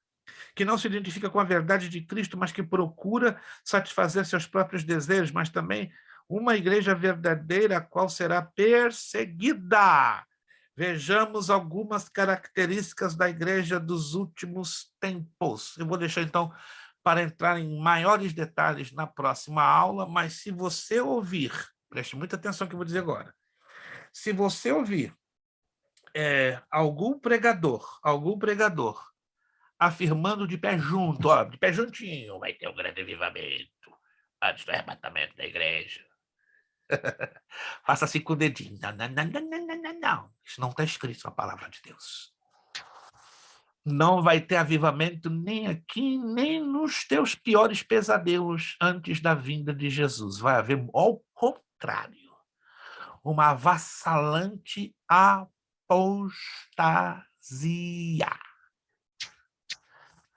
S1: que não se identifica com a verdade de Cristo, mas que procura satisfazer seus próprios desejos, mas também uma igreja verdadeira, a qual será perseguida. Vejamos algumas características da igreja dos últimos tempos. Eu vou deixar, então, para entrar em maiores detalhes na próxima aula, mas se você ouvir, preste muita atenção no que eu vou dizer agora, se você ouvir algum pregador afirmando de pé junto, de pé juntinho, vai ter um grande avivamento antes do arrebatamento da igreja. Faça assim com o dedinho. Não. Isso não está escrito na palavra de Deus. Não vai ter avivamento nem aqui, nem nos teus piores pesadelos antes da vinda de Jesus. Vai haver, ao contrário, uma avassalante apostasia.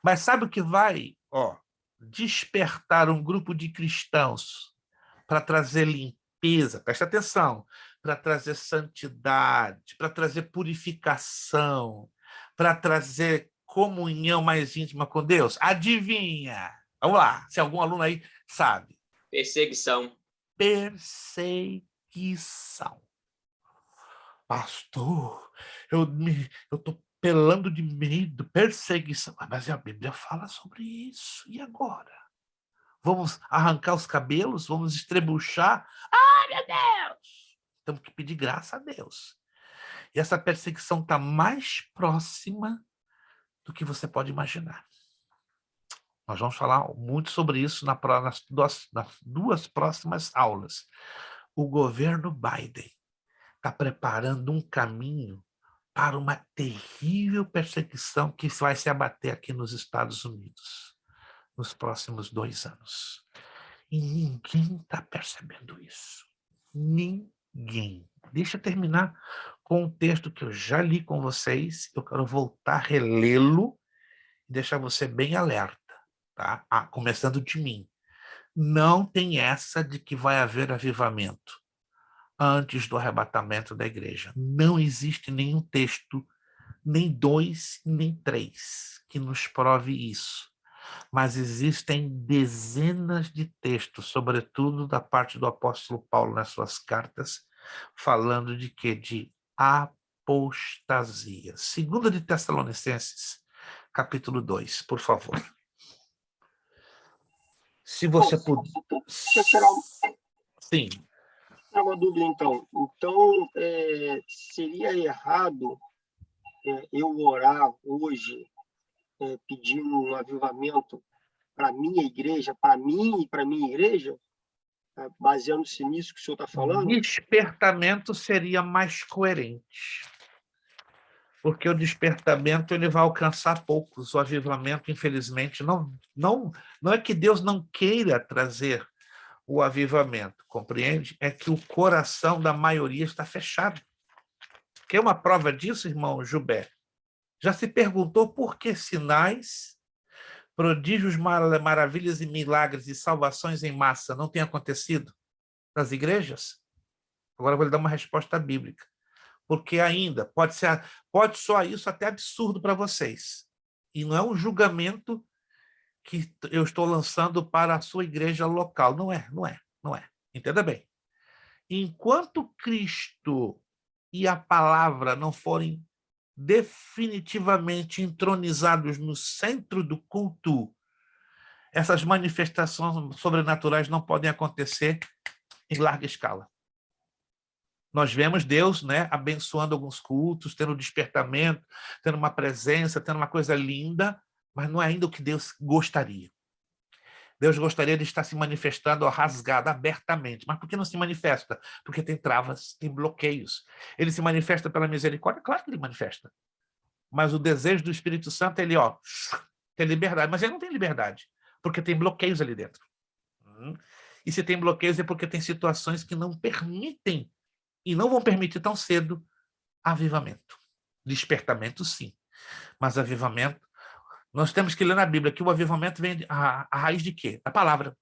S1: Mas sabe o que vai despertar um grupo de cristãos para trazer limpeza, presta atenção, para trazer santidade, para trazer purificação, para trazer comunhão mais íntima com Deus? Adivinha? Vamos lá, se algum aluno aí sabe.
S7: Perseguição.
S1: Pastor, eu estou pelando de medo, perseguição. Mas a Bíblia fala sobre isso. E agora? Vamos arrancar os cabelos? Vamos estrebuchar? Ah, meu Deus! Temos que pedir graça a Deus. E essa perseguição está mais próxima do que você pode imaginar. Nós vamos falar muito sobre isso nas 2 próximas aulas. O governo Biden está preparando um caminho para uma terrível perseguição que vai se abater aqui nos Estados Unidos nos próximos 2 anos. E ninguém está percebendo isso. Ninguém. Deixa eu terminar com um texto que eu já li com vocês, eu quero voltar a relê-lo e deixar você bem alerta, tá? Começando de mim. Não tem essa de que vai haver avivamento antes do arrebatamento da igreja. Não existe nenhum texto, nem 2, nem 3, que nos prove isso. Mas existem dezenas de textos, sobretudo da parte do apóstolo Paulo nas suas cartas, falando de quê? De apostasia. 2 de Tessalonicenses, capítulo 2, por favor. Se você puder...
S8: Deixa eu tirar
S1: Sim.
S8: uma dúvida, então. Então, seria errado eu orar hoje pedindo um avivamento para minha igreja, para mim e para minha igreja, baseando-se nisso que o senhor está falando?
S1: Despertamento seria mais coerente. Porque o despertamento ele vai alcançar poucos. O avivamento, infelizmente, não é que Deus não queira trazer o avivamento, compreende? É que o coração da maioria está fechado. Quer uma prova disso, irmão Jubé? Já se perguntou por que sinais, prodígios, maravilhas e milagres e salvações em massa não têm acontecido nas igrejas? Agora eu vou lhe dar uma resposta bíblica. Porque ainda pode soar isso até absurdo para vocês. E não é um julgamento que eu estou lançando para a sua igreja local. Não é. Entenda bem. Enquanto Cristo e a palavra não forem definitivamente entronizados no centro do culto, essas manifestações sobrenaturais não podem acontecer em larga escala. Nós vemos Deus, né, abençoando alguns cultos, tendo despertamento, tendo uma presença, tendo uma coisa linda, mas não é ainda o que Deus gostaria. Deus gostaria de estar se manifestando rasgado, abertamente. Mas por que não se manifesta? Porque tem travas, tem bloqueios. Ele se manifesta pela misericórdia? Claro que ele manifesta. Mas o desejo do Espírito Santo é ele, tem liberdade. Mas ele não tem liberdade, porque tem bloqueios ali dentro. E se tem bloqueios é porque tem situações que não permitem e não vão permitir tão cedo avivamento. Despertamento, sim. Mas avivamento, nós temos que ler na Bíblia que o avivamento vem a raiz de quê? Da palavra.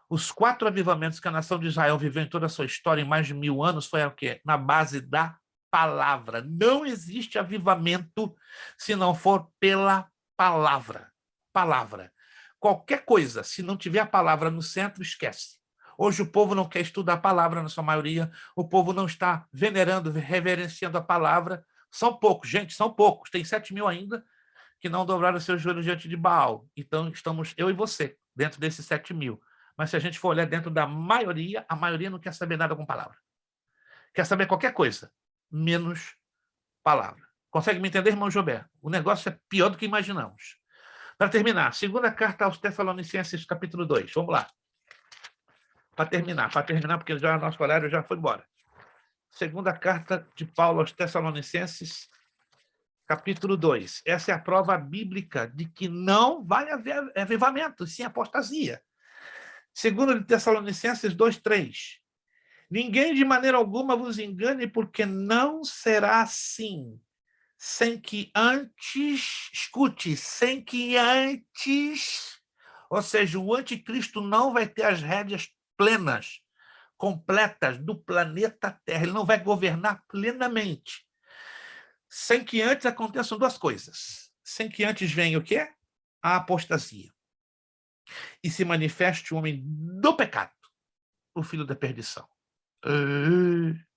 S1: Os 4 avivamentos que a nação de Israel viveu em toda a sua história, em mais de 1000 anos, foi o quê? Na base da palavra. Não existe avivamento se não for pela palavra. Palavra. Qualquer coisa, se não tiver a palavra no centro, esquece. Hoje o povo não quer estudar a palavra, na sua maioria. O povo não está venerando, reverenciando a palavra. São poucos, gente, são poucos. Tem 7.000 ainda que não dobraram seus joelhos diante de Baal. Então, estamos eu e você dentro desses 7.000. Mas se a gente for olhar dentro da maioria, a maioria não quer saber nada com palavra. Quer saber qualquer coisa, menos palavra. Consegue me entender, irmão Jobé? O negócio é pior do que imaginamos. Para terminar, 2ª carta aos Tessalonicenses, capítulo 2. Vamos lá. Para terminar, porque já nosso horário já foi embora. 2ª carta de Paulo aos Tessalonicenses, capítulo 2. Essa é a prova bíblica de que não vai haver avivamento, sim apostasia. 2 de Tessalonicenses 2:3. Ninguém de maneira alguma vos engane, porque não será assim, sem que antes, escute, sem que antes, ou seja, o anticristo não vai ter as rédeas plenas, completas do planeta Terra. Ele não vai governar plenamente. Sem que antes aconteçam 2 coisas. Sem que antes venha o quê? A apostasia. E se manifeste o homem do pecado, o filho da perdição.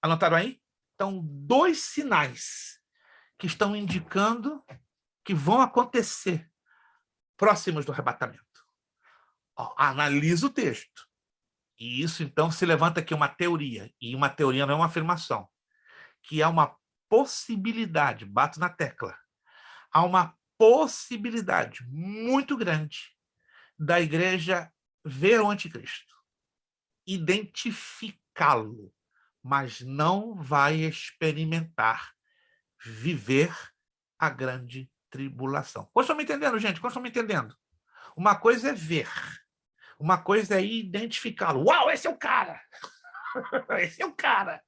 S1: Anotaram aí? Então, 2 sinais que estão indicando que vão acontecer próximos do arrebatamento. Analisa o texto. E isso, então, se levanta aqui uma teoria, e uma teoria não é uma afirmação, que há uma possibilidade, bato na tecla, há uma possibilidade muito grande da igreja ver o anticristo, identificá-lo, mas não vai experimentar, viver a grande tribulação. Vocês estão me entendendo, gente? Vocês estão me entendendo? Uma coisa é ver, uma coisa é identificá-lo. Uau, esse é o cara! Esse é o cara!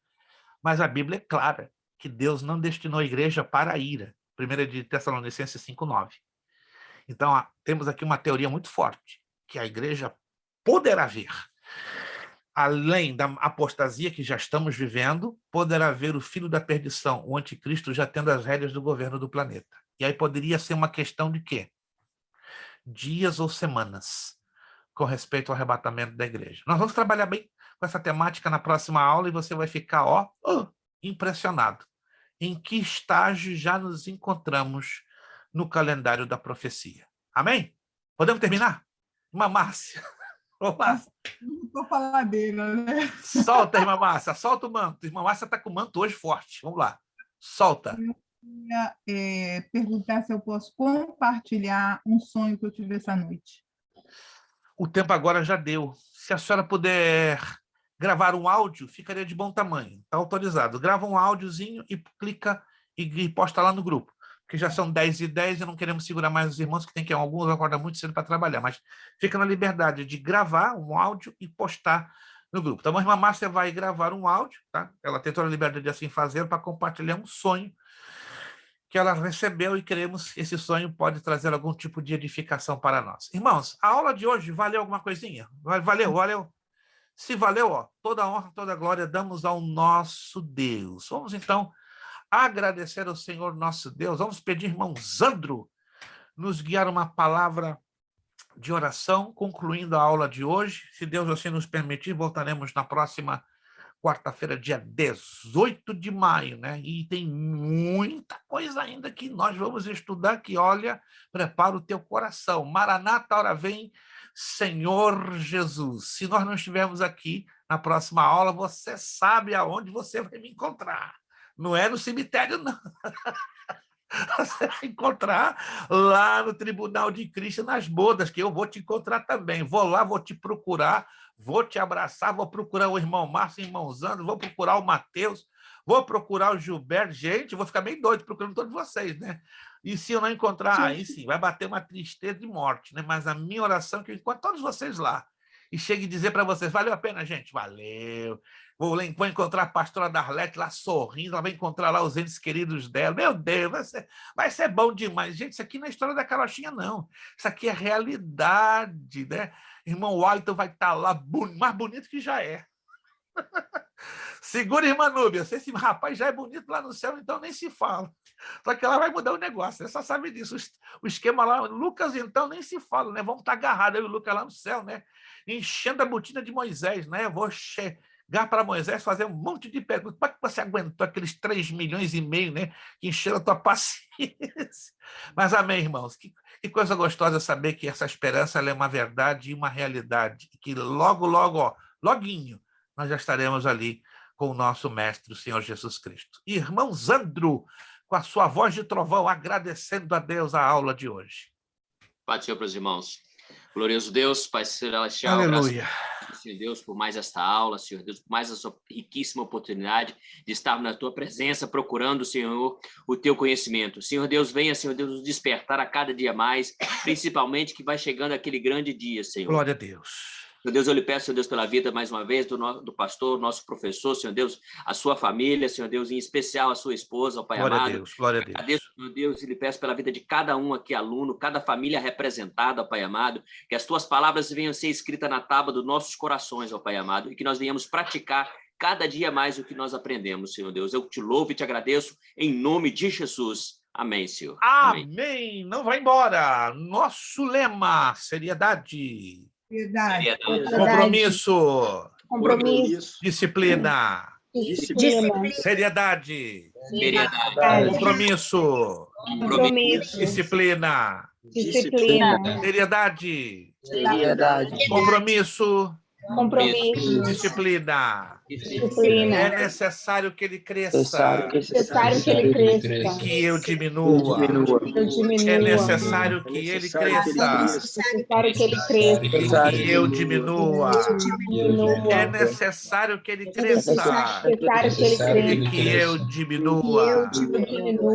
S1: Mas a Bíblia é clara que Deus não destinou a igreja para a ira. 1 de Tessalonicenses 5:9. Então, temos aqui uma teoria muito forte, que a igreja poderá ver, além da apostasia que já estamos vivendo, poderá ver o filho da perdição, o anticristo, já tendo as rédeas do governo do planeta. E aí poderia ser uma questão de quê? Dias ou semanas, com respeito ao arrebatamento da igreja. Nós vamos trabalhar bem com essa temática na próxima aula e você vai ficar, impressionado. Em que estágio já nos encontramos no calendário da profecia. Amém? Podemos terminar? Irmã Márcia. Ô, Márcia.
S4: Estou faladeira, né?
S1: Solta, irmã Márcia. Solta o manto. Irmã Márcia está com o manto hoje forte. Vamos lá. Solta.
S4: Eu queria perguntar se eu posso compartilhar um sonho que eu tive essa noite.
S1: O tempo agora já deu. Se a senhora puder gravar um áudio, ficaria de bom tamanho. Está autorizado. Grava um áudiozinho e clica e posta lá no grupo. Porque já são 10h10 e não queremos segurar mais os irmãos, que tem que alguns acordar muito cedo para trabalhar. Mas fica na liberdade de gravar um áudio e postar no grupo. Então, a irmã Márcia vai gravar um áudio, tá? Ela tem toda a liberdade de assim fazer para compartilhar um sonho que ela recebeu e queremos esse sonho pode trazer algum tipo de edificação para nós. Irmãos, a aula de hoje valeu alguma coisinha? Valeu. Se valeu, toda a honra, toda a glória damos ao nosso Deus. Vamos, então, agradecer ao Senhor nosso Deus. Vamos pedir, irmão Zandro, nos guiar uma palavra de oração, concluindo a aula de hoje. Se Deus assim nos permitir, voltaremos na próxima quarta-feira, dia 18 de maio, né? E tem muita coisa ainda que nós vamos estudar, que, olha, prepara o teu coração. Maranata, hora vem, Senhor Jesus. Se nós não estivermos aqui na próxima aula, você sabe aonde você vai me encontrar. Não é no cemitério, não. Você vai encontrar lá no Tribunal de Cristo, nas bodas, que eu vou te encontrar também. Vou lá, vou te procurar, vou te abraçar, vou procurar o irmão Márcio, o irmão Zando, vou procurar o Mateus, vou procurar o Gilberto. Gente, vou ficar bem doido procurando todos vocês, né? E se eu não encontrar, aí sim, vai bater uma tristeza de morte, né? Mas a minha oração é que eu encontro todos vocês lá. E chegue a dizer para vocês, valeu a pena, gente? Valeu. Vou encontrar a pastora Darlete lá sorrindo, ela vai encontrar lá os entes queridos dela. Meu Deus, vai ser bom demais. Gente, isso aqui não é história da carochinha, não. Isso aqui é realidade, né? Irmão Wellington vai estar lá, mais bonito que já é. Segura, irmã Núbia. Se esse rapaz já é bonito lá no céu, então nem se fala. Só que ela vai mudar o negócio, você só sabe disso. O esquema lá, Lucas, então, nem se fala, né? Vamos estar agarrados, eu e o Lucas lá no céu, né? Enchendo a botina de Moisés, né? Eu vou chegar para Moisés, fazer um monte de perguntas. Como é que você aguentou aqueles 3,5 milhões, né? Que encheram a tua paciência. Mas amém, irmãos. Que coisa gostosa saber que essa esperança ela é uma verdade e uma realidade. Que logo, loguinho, nós já estaremos ali com o nosso mestre, o Senhor Jesus Cristo. Irmão Zandro, com a sua voz de trovão, agradecendo a Deus a aula de hoje.
S7: Pai do Senhor para os irmãos. Glorioso Deus, Pai Celestial,
S1: aleluia.
S7: Graças, Senhor Deus, por mais esta aula, Senhor Deus, por mais essa riquíssima oportunidade de estarmos na Tua presença, procurando, Senhor, o Teu conhecimento. Senhor Deus, venha, Senhor Deus, nos despertar a cada dia mais, principalmente que vai chegando aquele grande dia, Senhor.
S1: Glória a Deus.
S7: Senhor Deus, eu lhe peço, Senhor Deus, pela vida, mais uma vez, do pastor, nosso professor, Senhor Deus, a sua família, Senhor Deus, em especial a sua esposa, o Pai
S1: glória
S7: amado.
S1: A Deus, glória a Deus.
S7: Agradeço, Senhor Deus, e lhe peço pela vida de cada um aqui, aluno, cada família representada, ó Pai amado, que as tuas palavras venham ser escritas na tábua dos nossos corações, ó Pai amado, e que nós venhamos praticar cada dia mais o que nós aprendemos, Senhor Deus. Eu te louvo e te agradeço, em nome de Jesus. Amém, Senhor.
S1: Amém. Não vai embora. Nosso lema, seriedade.
S4: Verdade.
S1: Compromisso. Disciplina. Seriedade. Compromisso. Disciplina. Seriedade. Compromisso. Disciplina. É necessário que ele cresça. Que eu diminua. É necessário que ele cresça. Que eu diminua. É necessário que ele cresça. E que eu diminua.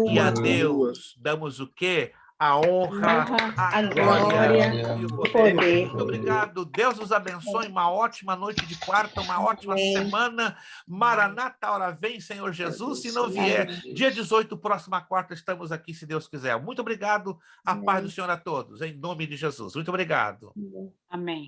S1: E a Deus damos o quê? a honra, a glória e o poder. Muito obrigado. Deus os abençoe. Uma ótima noite de quarta, uma ótima semana. Maranata, hora vem, Senhor Jesus. Se não vier, dia 18, próxima quarta, estamos aqui, se Deus quiser. Muito obrigado. A paz do Senhor a todos, em nome de Jesus. Muito obrigado.
S9: Amém.